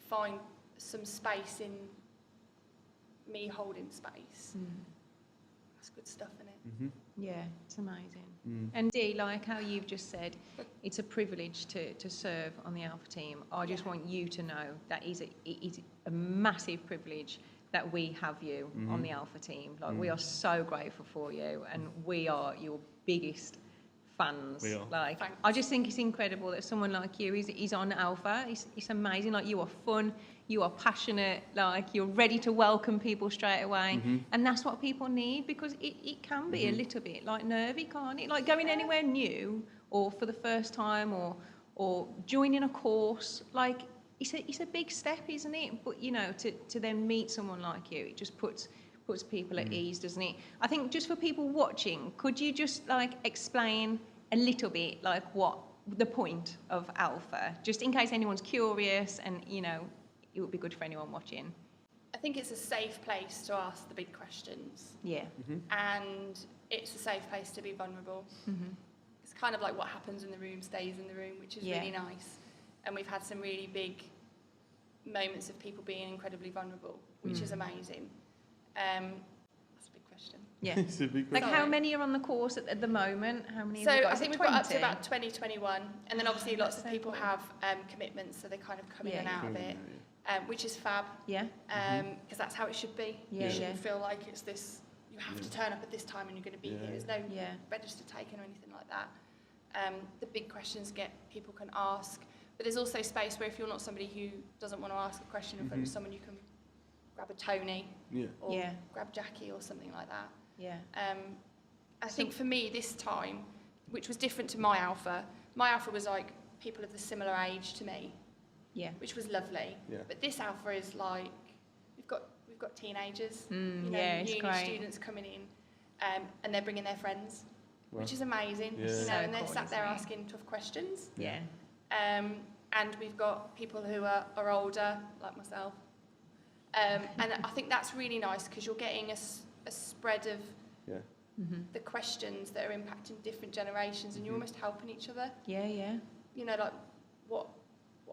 find some space in me holding space, that's good stuff, isn't it? Yeah, it's amazing. And Dee, like how you've just said, it's a privilege to serve on the Alpha team. I just want you to know that it is a massive privilege that we have you on the Alpha team. Like we are so grateful for you, and we are your biggest fans. We are. Like, Thanks. I just think it's incredible that someone like you is on Alpha. It's amazing. Like, you are fun, you are passionate, like you're ready to welcome people straight away, and that's what people need, because it can be a little bit like nervy, can't it? Like going anywhere new or for the first time or joining a course, like it's a big step, isn't it? But you know, to then meet someone like you, it just puts people at ease, doesn't it? I think just for people watching, could you just like explain a little bit like what the point of Alpha, just in case anyone's curious, and you know, it would be good for anyone watching. I think it's a safe place to ask the big questions. Yeah. And it's a safe place to be vulnerable. It's kind of like what happens in the room stays in the room, which is really nice. And we've had some really big moments of people being incredibly vulnerable, which is amazing. That's a big question. Yeah. It's a big Like, question. how many are on the course at the moment? How many So have you got? I Is think it we've got up to 20? about 2021, and then obviously lots of That's so people cool. have commitments, so they kind of come in and out of it, which is fab, Yeah. because that's how it should be. Yeah, You shouldn't yeah. feel like it's this, you have to turn up at this time and you're going to be here. There's no Yeah. register taken or anything like that. The big questions people can ask, but there's also space where if you're not somebody who doesn't want to ask a question in front of someone, you can grab a Tony or Yeah. grab Jackie or something like that. Yeah. I think for me this time, which was different to my Alpha was like people of the similar age to me, Yeah. which was lovely. Yeah. But this Alpha is like, we've got teenagers, yeah, it's uni great. students coming in, and they're bringing their friends, Wow. which is amazing. Yeah. You know, So and they're cool, sat there isn't it? asking tough questions. Yeah. And we've got people who are older, like myself. And I think that's really nice, because you're getting a spread of the questions that are impacting different generations, and you're almost helping each other. Yeah. Yeah. You know, like what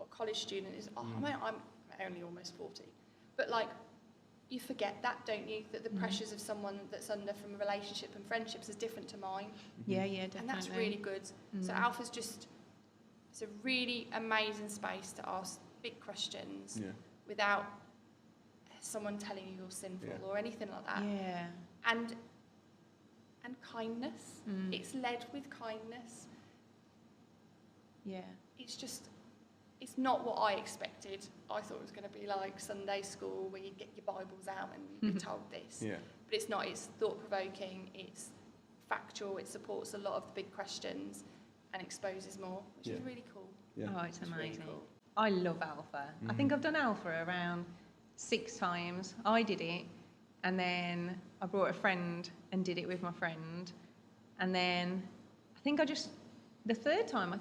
a college student is. Oh, I'm only almost 40, but like you forget that, don't you? That the pressures of someone that's under from a relationship and friendships is different to mine. Yeah. Yeah. Definitely. And that's really good. So Alpha's it's a really amazing space to ask big questions without someone telling you you're sinful or anything like that. Yeah. And kindness. It's led with kindness. Yeah. It's not what I expected. I thought it was going to be like Sunday school where you get your Bibles out and you'd be told this. Yeah. But it's not. It's thought-provoking. It's factual. It supports a lot of the big questions and exposes more, which is really cool. Yeah. Oh, it's amazing. really cool. I love Alpha. I think I've done Alpha around 6 times. I did it, and then I brought a friend and did it with my friend, and then I think the third time,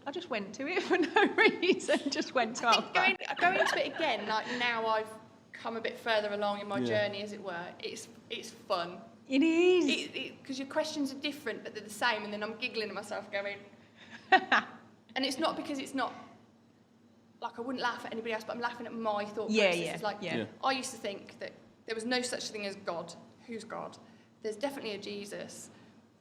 I just went to it for no reason. Just went to I Alpha. think going to it again, like now I've come a bit further along in my journey, as it were. It's fun. It is. Because your questions are different, but they're the same, and then I'm giggling at myself going... And it's not because it's not... Like, I wouldn't laugh at anybody else, but I'm laughing at my thought process. It's like, I used to think that there was no such thing as God. Who's God? There's definitely a Jesus.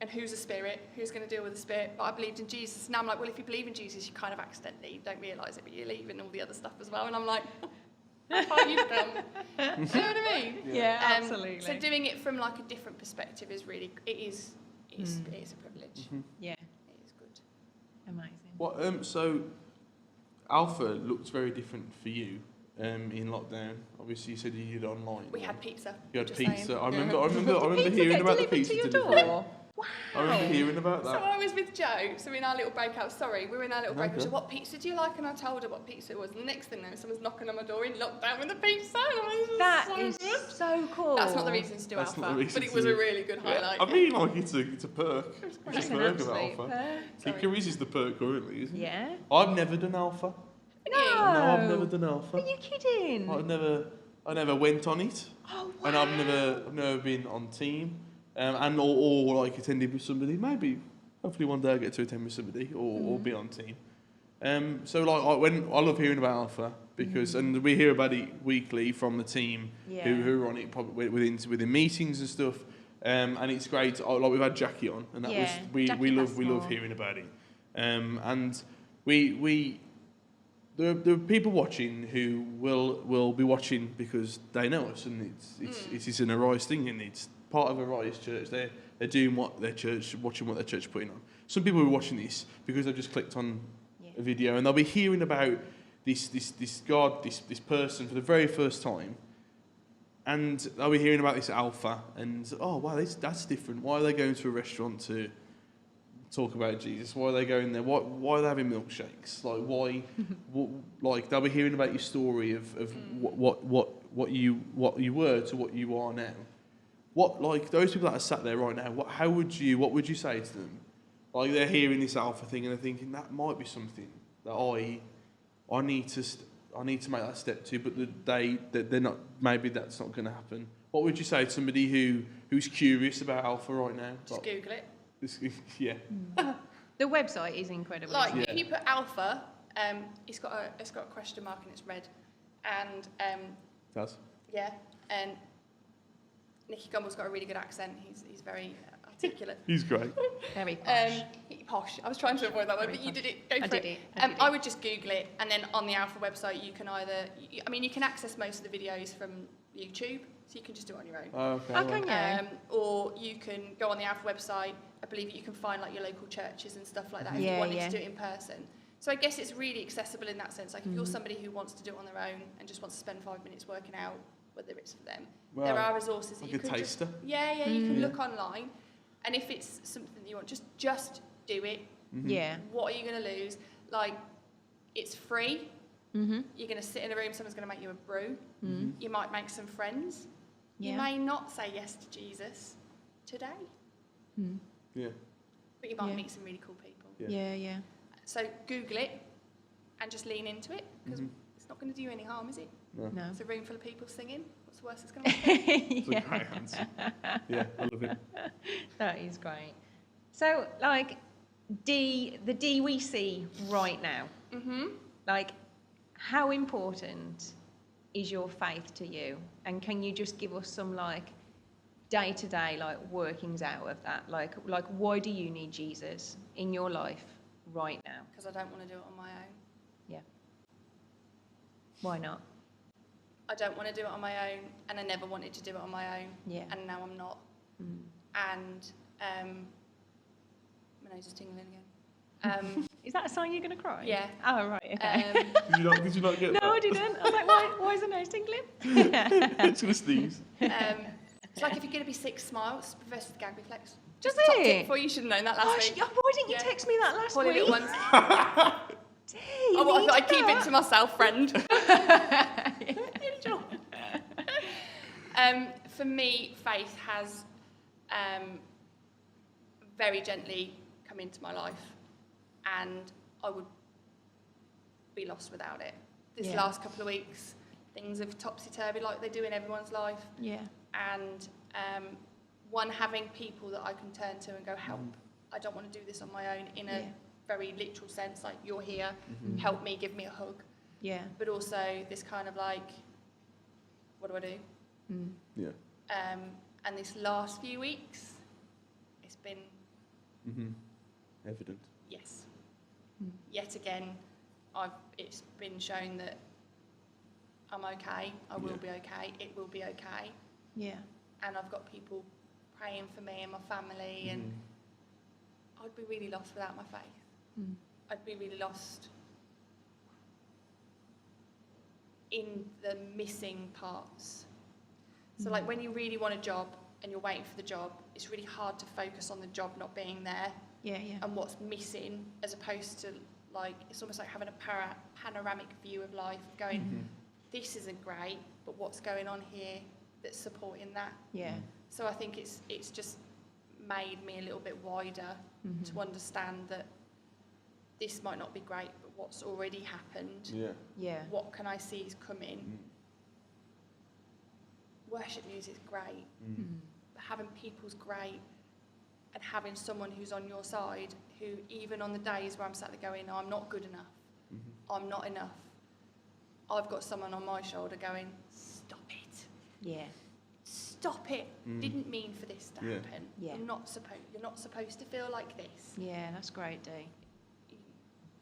And who's a spirit? Who's going to deal with the spirit? But I believed in Jesus. Now I'm like, well, if you believe in Jesus, you kind of accidentally don't realise it, but you believe in all the other stuff as well. And I'm like... How far you've come. Do you know what I mean? Yeah, absolutely. So doing it from like a different perspective is really, it is it's a privilege. Yeah. It is good. Amazing. What? So, Alpha looked very different for you in lockdown. Obviously, you said you did online. We had pizza. You had just pizza. saying. I remember Pizza hearing get about the delivered pizza to your delivery. door? Wow. I remember hearing about So that. I was with Jo, so in our little breakout, we were in our little breakout, Okay. so what pizza do you like? And I told her what pizza it was, and the next thing I know, someone's knocking on my door in lockdown with a pizza, and I was That so is good. so cool. That's not the reason to do That's not Alpha, the reason but it to was do a it. really good highlight. I mean, like it's a perk. It's It's It's a an perk of absolute Alpha. perk. Hickories is the perk currently, isn't it? Yeah. I've never done Alpha. No. No, I've never done Alpha. Are you kidding? I never went on it, Oh, wow. and I've never been on team, and or like attended with somebody. Maybe, hopefully one day I get to attend with somebody or be on team. So like I love hearing about Alpha because and we hear about it weekly from the team Yeah. who are on it probably within meetings and stuff. And it's great. Like we've had Jackie on, and that Yeah, was we Jackie love Passmore. hearing about it. And we there are people watching who will be watching because they know us, and it's an Arise thing, and it's part of Arise Church. They're doing what their church, watching what their church putting on. Some people are watching this because they've just clicked on a video, and they'll be hearing about this God, this person for the very first time. And they'll be hearing about this Alpha, and oh wow, that's different. Why are they going to a restaurant to talk about Jesus? Why are they going there? Why are they having milkshakes? Like why? Like they'll be hearing about your story of what you were to what you are now. What like those people that are sat there right now? What would you say to them? Like they're hearing this Alpha thing and they're thinking that might be something that I need to make that step to, but they're not. Maybe that's not going to happen. What would you say to somebody who's curious about Alpha right now? Just Google it. Yeah. The website is incredible. Like isn't it? if you put Alpha, it's got a question mark and it's red, and Does. yeah, and Nicky Gumbel's got a really good accent. He's very articulate. He's great. Very posh. Posh. I was trying to avoid that word, Very but you posh. did it. Go for I did it. it. I would just Google it, and then on the Alpha website, you can you can access most of the videos from YouTube, so you can just do it on your own. Oh, okay. Oh, can you? Or you can go on the Alpha website. I believe that you can find like your local churches and stuff like that if Yeah, you wanted yeah. to do it in person. So I guess it's really accessible in that sense. Like if you're somebody who wants to do it on their own and just wants to spend 5 minutes working out whether it's for them, there are resources that like you a can taster. you can look online, and if it's something that you want, just do it. Yeah. What are you going to lose? Like, it's free. Mm-hmm. You're going to sit in a room, someone's going to make you a brew. You might make some friends. Yeah. You may not say yes to Jesus today, Yeah. but you might Yeah. meet some really cool people. Yeah. So Google it and just lean into it, because it's not going to do you any harm, is it? No. It's a room full of people singing. What's the worst that's going to happen? It's a great answer. Yeah, I love it. That is great. So, like, the Dee we see right now, like, how important is your faith to you? And can you just give us some, like, day-to-day, like, workings out of that? Like, why do you need Jesus in your life right now? Because I don't want to do it on my own. Yeah. Why not? I don't want to do it on my own, and I never wanted to do it on my own. Yeah. And now I'm not. And my nose is tingling again. Is that a sign you're going to cry? Yeah. Oh, right, okay. Did you not get that? No, I didn't. I was like, why is the nose tingling? It's going to sneeze. It's like if you're going to be sick, smile. It's reverse the gag reflex. Does Top it? tip for you should have known that last Gosh, week. why didn't you Yeah. text me that last Poorly week? little ones. Dee, Oh, well, I need thought I'd keep it that. to myself, friend. Enjoy. For me, faith has very gently come into my life, and I would be lost without it. This Yeah. last couple of weeks, things have topsy-turvy like they do in everyone's life, Yeah. and having people that I can turn to and go, help. I don't want to do this on my own in a Yeah. very literal sense, like you're here, help me, give me a hug. Yeah. But also this kind of like, what do I do? Yeah. And this last few weeks, it's been, Evident. yes. Yet again, it's been shown that I'm okay, I will be okay, it will be okay. Yeah. And I've got people praying for me and my family, and I'd be really lost without my faith. Mm. I'd be really lost in the missing parts. So like when you really want a job and you're waiting for the job, it's really hard to focus on the job not being there Yeah. and what's missing, as opposed to like, it's almost like having a panoramic view of life, going, this isn't great, but what's going on here that's supporting that? Yeah. So I think it's just made me a little bit wider to understand that this might not be great, but what's already happened, Yeah. what can I see is coming? Worship music's great, but having people's great, and having someone who's on your side, who even on the days where I'm sat there going, I'm not good enough, I'm not enough, I've got someone on my shoulder going, stop it. Yeah. Stop it. Didn't mean for this to happen. Yeah. You're not supposed to feel like this. Yeah, that's great, Dee.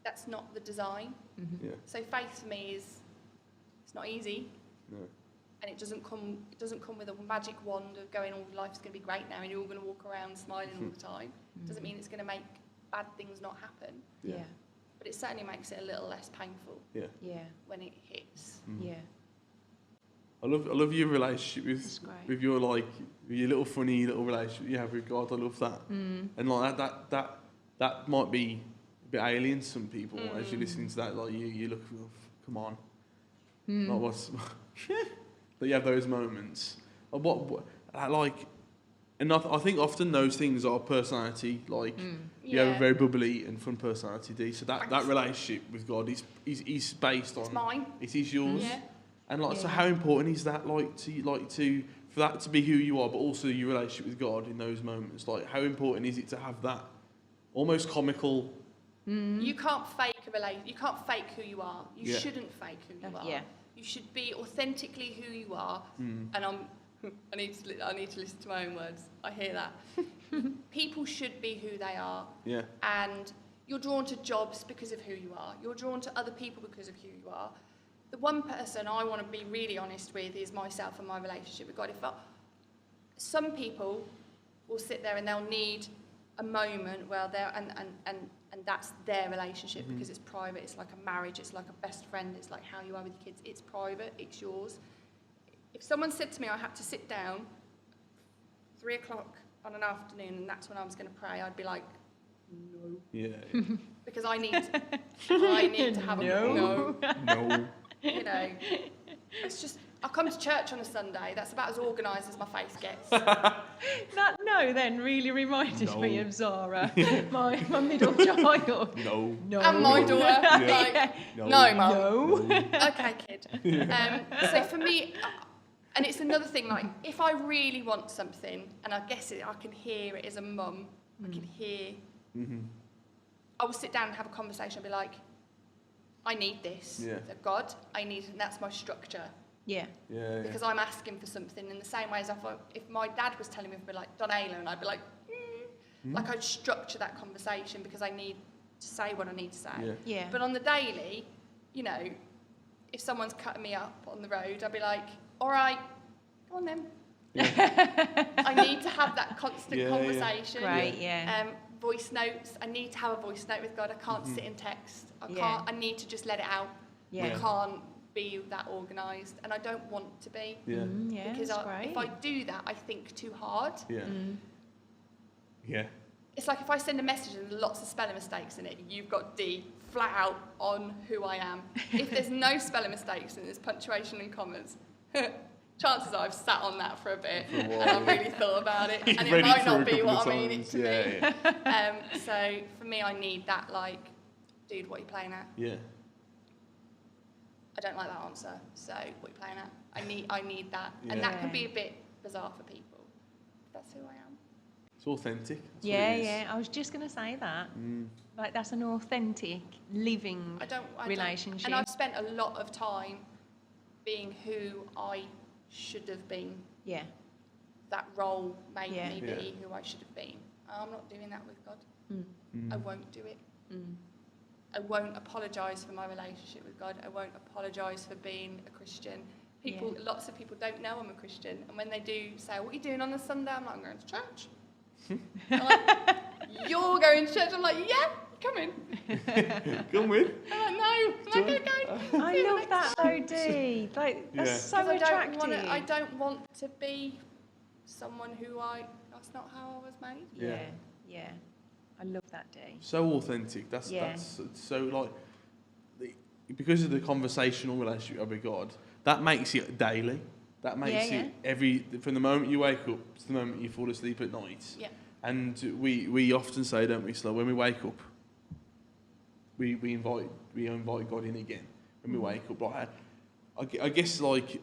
That's not the design. Yeah. So faith for me it's not easy. No. And it doesn't come with a magic wand of going, oh, life's going to be great now and you're all going to walk around smiling all the time. Doesn't mean it's going to make bad things not happen. Yeah. But it certainly makes it a little less painful Yeah. Yeah. when it hits. Yeah. I love your relationship That's with great. with your like your little funny little relationship you have with God. I love that. And like that might be a bit alien to some people as you're listening to that. Like you look, oh, come on, like what's that you have those moments. What like, and I think often those things are personality. Like you have a very bubbly and fun personality, Dee. So that relationship with God is based on. It's mine. It is yours. Yeah. And like, so how important is that? For that to be who you are, but also your relationship with God in those moments. Like, how important is it to have that almost comical? You can't fake a relation. You can't fake who you are. You shouldn't fake who you are. Yeah. You should be authentically who you are. And I need to listen to my own words. I hear that. People should be who they are. Yeah. And you're drawn to jobs because of who you are. You're drawn to other people because of who you are. The one person I want to be really honest with is myself and my relationship with God. Some people will sit there and they'll need a moment where they're and that's their relationship because it's private. It's like a marriage. It's like a best friend. It's like how you are with your kids. It's private. It's yours. If someone said to me I had to sit down 3 o'clock on an afternoon and that's when I was going to pray, I'd be like, no. Yeah. Because I need to have a no. No. You know, it's just, I come to church on a Sunday, that's about as organised as my face gets. That no then really reminded me No. of Zara, my middle child. No. No. And my daughter, like, No. no, mum. No. Okay, kid. So for me, and it's another thing, like, if I really want something, and I guess I can hear it as a mum, I can hear, I will sit down and have a conversation and be like, I need this. Yeah. So God, I need, and that's my structure. Yeah. Yeah. Because I'm asking for something in the same way as if my dad was telling me, I'd be like, Don Ayla, and I'd be like, like I'd structure that conversation because I need to say what I need to say. Yeah. Yeah. But on the daily, you know, if someone's cutting me up on the road, I'd be like, all right, go on then. Yeah. I need to have that constant Yeah, conversation. Great, yeah. Voice notes. I need to have a voice note with God. I can't sit in text. I can't. Yeah. I need to just let it out. Yeah. I can't be that organised, and I don't want to be. Yeah. Yeah, Because that's great. if I do that, I think too hard. Yeah. Yeah. It's like if I send a message and there's lots of spelling mistakes in it, you've got D flat out on who I am. If there's no spelling mistakes and there's punctuation and commas, chances are I've sat on that for a bit For a while, and I've really thought about it, and it Read might through not a be couple what of I mean it times. to be. Yeah. So for me, I need that, like, dude, what are you playing at? Yeah. I don't like that answer. So what are you playing at? I need that, Yeah. and that can be a bit bizarre for people. That's who I am. It's authentic. That's what Yeah, it is. yeah. I was just going to say that. Like, that's an authentic, living I relationship. And I've spent a lot of time being who I should have been. Yeah. That role made Yeah. me Yeah. be who I should have been. I'm not doing that with God. I won't do it. I won't apologise for my relationship with God. I won't apologise for being a Christian. Lots of people don't know I'm a Christian, and when they do say, "What are you doing on the Sunday?" I'm like, "I'm going to church." I'm like, you're going to church. I'm like, yeah, come in. Come in. I'm like, no, I'm not going to go. I love that though, Dee. Like, that's Yeah. so 'Cause attractive. I don't want to be someone that's not how I was made. Yeah. I love that, Dee. So authentic. That's so like because of the conversational relationship with God. That makes it daily. That makes it from the moment you wake up to the moment you fall asleep at night. Yeah. And we often say, don't we, Slow, when we wake up, we invite God in again when we wake up. Like I guess like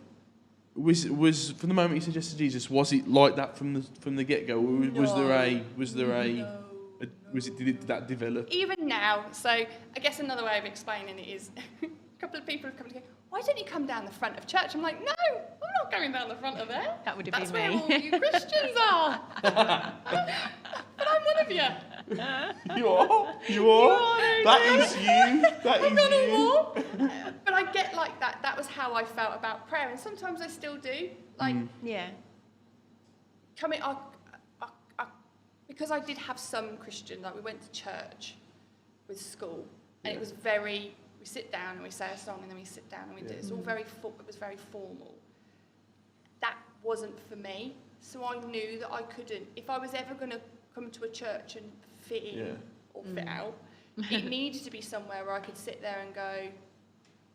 was from the moment you suggested Jesus, was it like that from the get go? Did that develop? Even now, so I guess another way of explaining it is a couple of people have come to go, why don't you come down the front of church? I'm like, no, I'm not going down the front of there. That would have That's been where me. all you Christians are. But I'm one of you. You are. That is you. That I'm is on a you. wall. But I get like that. That was how I felt about prayer, and sometimes I still do. Like, coming, because I did have some Christian. Like, we went to church with school, and it was very. We sit down and we say a song, and then we sit down and we do it. It's all very. It was very formal. That wasn't for me, so I knew that I couldn't. If I was ever going to come to a church and fit in or fit out, it needed to be somewhere where I could sit there and go,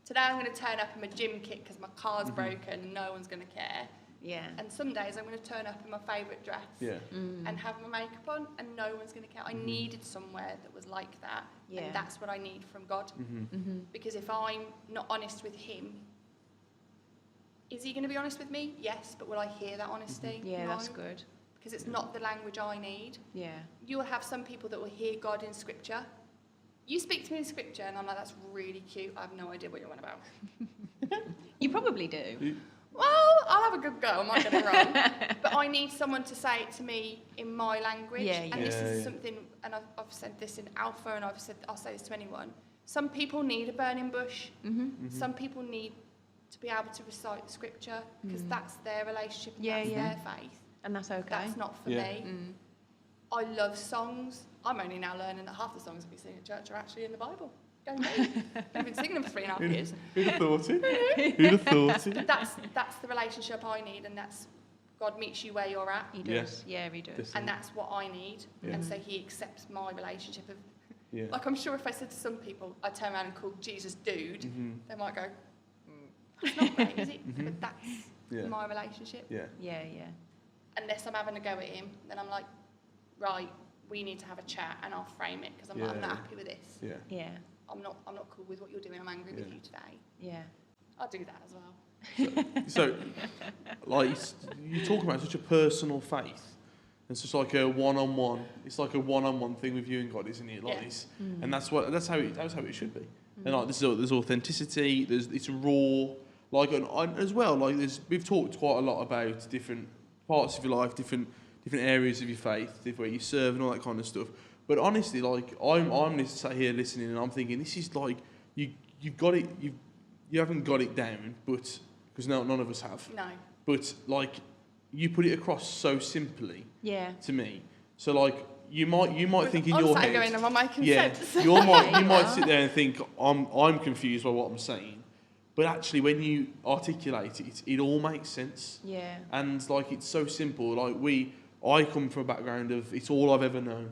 today I'm going to turn up in my gym kit because my car's broken and no one's going to care. Yeah. And some days I'm going to turn up in my favourite dress and have my makeup on and no one's going to care. I needed somewhere that was like that. Yeah. And that's what I need from God. Because if I'm not honest with him, is he going to be honest with me? Yes, but will I hear that honesty? Yeah, No. that's good. Because it's not the language I need. Yeah. You will have some people that will hear God in Scripture. You speak to me in Scripture, and I'm like, that's really cute. I have no idea what you're on about. You probably do. Well, I'll have a good go. I might get it wrong. But I need someone to say it to me in my language. And this is something, and I've said this in Alpha, and I'll say this to anyone. Some people need a burning bush. Some people need to be able to recite Scripture because that's their relationship and that's their faith. And that's okay. That's not for me. I love songs. I'm only now learning that half the songs we sing at church are actually in the Bible. Go me. I've been singing them for 3.5 years. Who'd have thought it? Who'd have thought it? That's the relationship I need, and that's God meets you where you're at. He does. Yeah, he does. And that's what I need. And so he accepts my relationship of like, I'm sure if I said to some people, I turn around and call Jesus dude, they might go, that's not right, is it? But that's my relationship. Yeah. Unless I'm having a go at him, then I'm like, right, we need to have a chat, and I'll frame it because I'm not happy with this. Yeah. I'm not cool with what you're doing. I'm angry with you today. Yeah. I'll do that as well. So like, you're talking about such a personal faith. It's just like a one-on-one. It's like a one-on-one thing with you and God, isn't it? Like this, and that's how it should be. And like there's authenticity. It's raw. Like and as well, like we've talked quite a lot about different parts of your life, different areas of your faith, where you serve and all that kind of stuff. But honestly, like I'm sat here listening and I'm thinking, this is like you've got it. You haven't got it down, but because none of us have. No. But like you put it across so simply. Yeah. To me, so like you might think in your head. Going, am I making sense? you might sit there and think I'm confused by what I'm saying. But actually, when you articulate it, it all makes sense. Yeah. And like it's so simple. Like I come from a background of it's all I've ever known.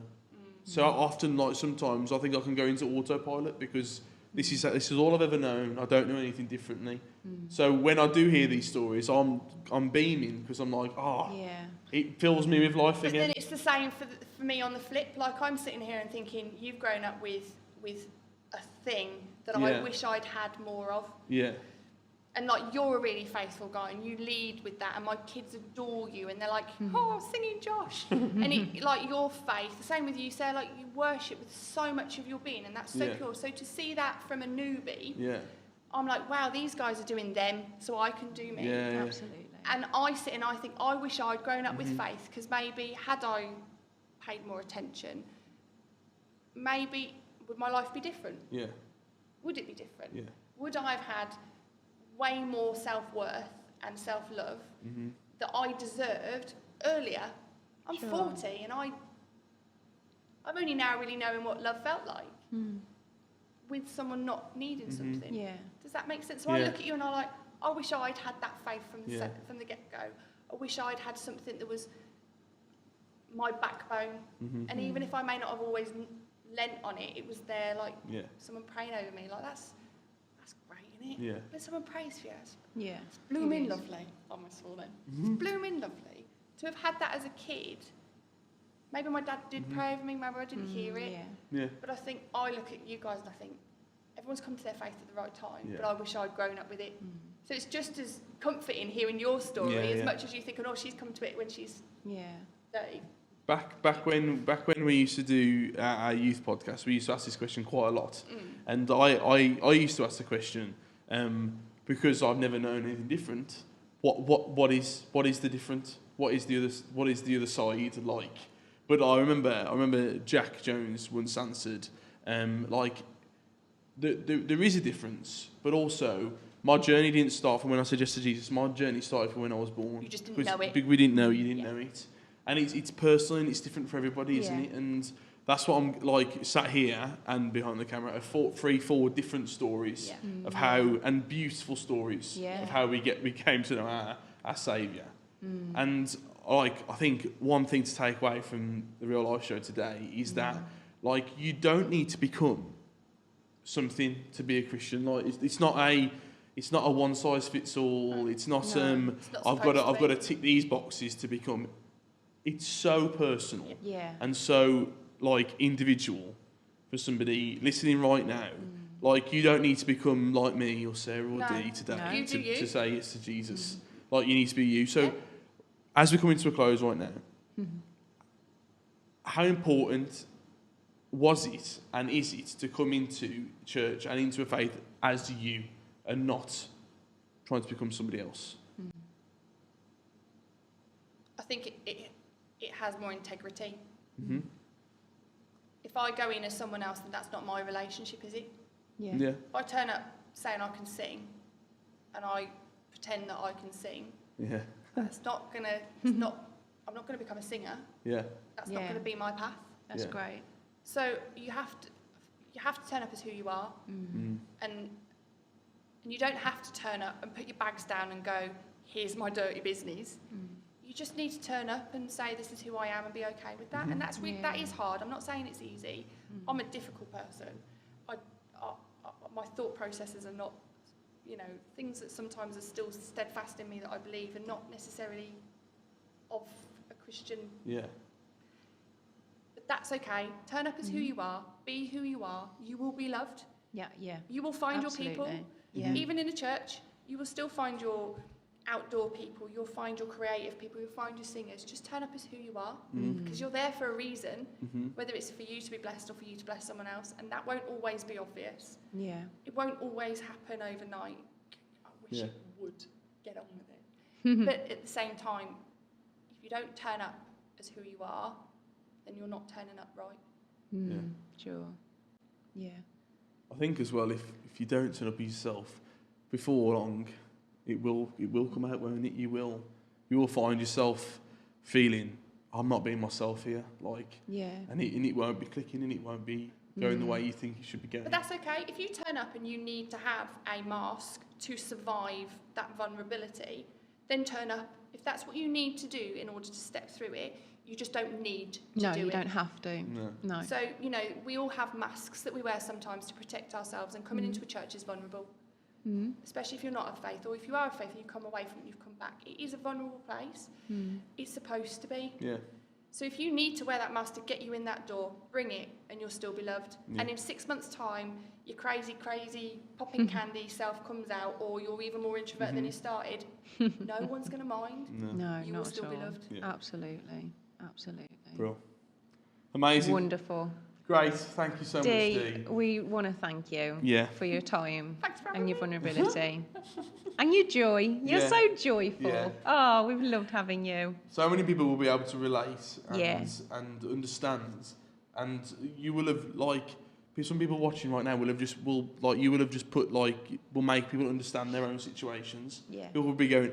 So often, like sometimes, I think I can go into autopilot because this is all I've ever known. I don't know anything differently. So when I do hear these stories, I'm beaming because I'm like, it fills me with life again. But then it's the same for me on the flip. Like I'm sitting here and thinking, you've grown up with a thing that I wish I'd had more of. Yeah. And like you're a really faithful guy and you lead with that and my kids adore you and they're like, oh, I'm singing Josh. And like your faith, the same with you, Sarah, like you worship with so much of your being and that's so cool. So to see that from a newbie, I'm like, wow, these guys are doing them, so I can do me. Yeah. Absolutely. And I sit and I think, I wish I'd grown up with faith because maybe had I paid more attention, maybe would my life be different? Yeah. Would it be different? Yeah. Would I have had way more self-worth and self-love that I deserved earlier? I'm 40 and I'm only now really knowing what love felt like with someone not needing something. Yeah. Does that make sense? So I look at you and I'm like, I wish I'd had that faith from the get-go. I wish I'd had something that was my backbone. And even if I may not have always lent on it, it was there, like someone praying over me. Like, that's great, isn't it? Yeah. When someone prays for you, it's It blooming is. lovely. I almost swore then. It's blooming lovely. To have had that as a kid, maybe my dad did pray over me, maybe I didn't hear it. Yeah. But I think I look at you guys and I think, everyone's come to their faith at the right time, but I wish I'd grown up with it. So it's just as comforting hearing your story as much as you think, oh, she's come to it when she's 30. Back when we used to do our youth podcast, we used to ask this question quite a lot, and I used to ask the question because I've never known anything different. What is the different? What is the other side like? But I remember Jack Jones once answered like there is a difference, but also my journey didn't start from when I said yes to Jesus. My journey started from when I was born. You just didn't know it. We didn't know. You didn't know it. And it's personal and it's different for everybody, isn't it? And that's what I'm like sat here and behind the camera. I've thought 3-4 different stories of how, and beautiful stories of how we came to know our Saviour. And like I think one thing to take away from the Real Life Show today is that like you don't need to become something to be a Christian. Like it's not a one size fits all. It's not it's not I've got to tick these boxes to become. It's so personal and so like individual for somebody listening right now. Like you don't need to become like me or Sarah or Dee today to say yes to Jesus. Like you need to be you. So as we come into a close right now, how important was it and is it to come into church and into a faith as you and not trying to become somebody else? I think it has more integrity. If I go in as someone else, then that's not my relationship, is it? Yeah. If I turn up saying I can sing, and I pretend that I can sing, that's not gonna. I'm not gonna become a singer. That's not gonna be my path. That's great. So you have to turn up as who you are, and you don't have to turn up and put your bags down and go, here's my dirty business. You just need to turn up and say, this is who I am, and be okay with that. And that is hard. I'm not saying it's easy. I'm a difficult person. My thought processes are not, things that sometimes are still steadfast in me that I believe are not necessarily of a Christian. But that's okay. Turn up as who you are. Be who you are. You will be loved. You will find your people. Even in a church, you will still find your outdoor people, you'll find your creative people, you'll find your singers. Just turn up as who you are, because you're there for a reason, whether it's for you to be blessed or for you to bless someone else, and that won't always be obvious. It won't always happen overnight. I wish it would. Get on with it. But at the same time, if you don't turn up as who you are, then you're not turning up right. Sure. I think as well, if you don't turn up as yourself, before long, it will come out, won't it? You will find yourself feeling, I'm not being myself here, and it won't be clicking, and it won't be going the way you think it should be going. But that's okay. If you turn up and you need to have a mask to survive that vulnerability, then turn up. If that's what you need to do in order to step through it, you just don't need to do it. No, you don't have to. No. So, we all have masks that we wear sometimes to protect ourselves, and coming into a church is vulnerable. Especially if you're not of faith, or if you are of faith and you come away from it and you've come back. It is a vulnerable place. It's supposed to be. So if you need to wear that mask to get you in that door, bring it, and you'll still be loved. And in 6 months' time, your crazy popping candy self comes out, or you're even more introverted than you started. No one's going to mind. No, you not will still be loved. Absolutely. Bro. Amazing. Wonderful. Great, thank you so much, Dee. We want to thank you for your time and your me. vulnerability. And your joy. You're so joyful. Oh, we've loved having you. So many people will be able to relate and understand. And you will have, some people watching right now will make people understand their own situations. People will be going,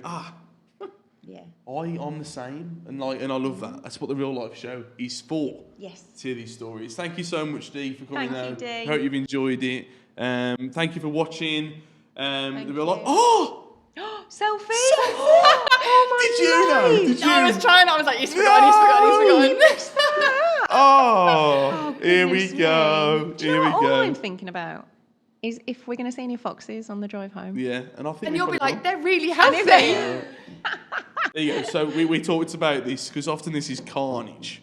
Yeah. I'm the same, and I love that. That's what the real life show is for. Yes. To hear these stories. Thank you so much, Dee, for coming Thank you, out. Dee. Hope you've enjoyed it. Thank you for watching. The real life. you. Oh! Selfie! Did you know? Did you? I was trying. I was like, he's forgotten. Oh, here we Goodness go. me. Do you Here know we what all go. I'm thinking about is if we're going to see any foxes on the drive home. Yeah, and I think And we you'll be probably like, they're really if healthy. There you go. So we talked about this because often this is carnage.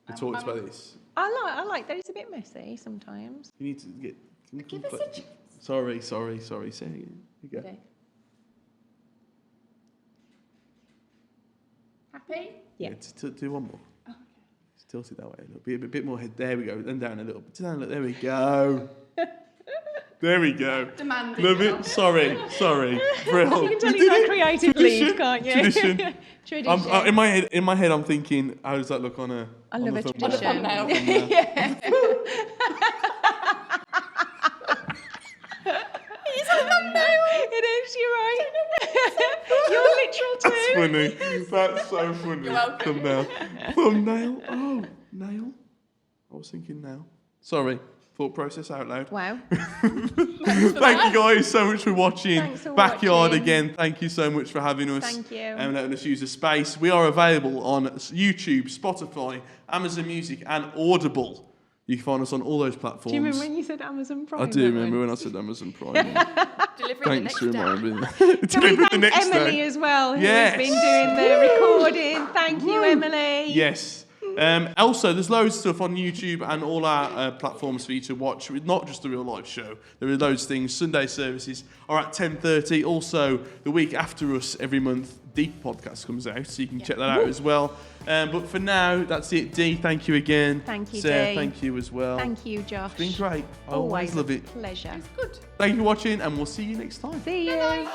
We talked about this. I like that it's a bit messy sometimes. You need to get. Give us a chance. Sorry. Say it again. Here you go. Okay. Happy? Yeah. Do one more. Just tilt it that way a little bit. A bit more head. There we go. Then down a little bit. Down a little. There we go. There we go. Demanding. Love it. Sorry. Brill. You can tell he's our creative lead, can't you? Tradition. Tradition. In my head, I'm thinking, how does that look on a? I love on a the thumbnail? tradition. It is, you're right. You're literal too. That's funny. That's so funny. You're welcome. Thumbnail. Oh, nail. I was thinking nail. Sorry. Thought process out loud. Wow. Thank you guys so much for watching. Thanks for Backyard watching. again. Thank you so much for having us. Thank you. And letting us use the space. We are available on YouTube, Spotify, Amazon Music, and Audible. You can find us on all those platforms. Do you remember when you said Amazon Prime? I do remember when I said Amazon Prime. Yeah. Delivering Thanks the for next day. reminding me. Can we Delivered the thank next Emily day. as well, who Yes. has been doing the recording. Thank you, Emily. Yes. Also, there's loads of stuff on YouTube and all our platforms for you to watch. Not just the real life show. There are loads of things. Sunday services are at 10:30. Also, the week after us every month, Deep podcast comes out, so you can check that out as well. But for now, that's it. Dee, thank you again. Thank you, Sarah, Dee. thank you as well. Thank you, Josh. It's been great. I always love a it. pleasure. It's good. Thank you for watching, and we'll see you next time. See you.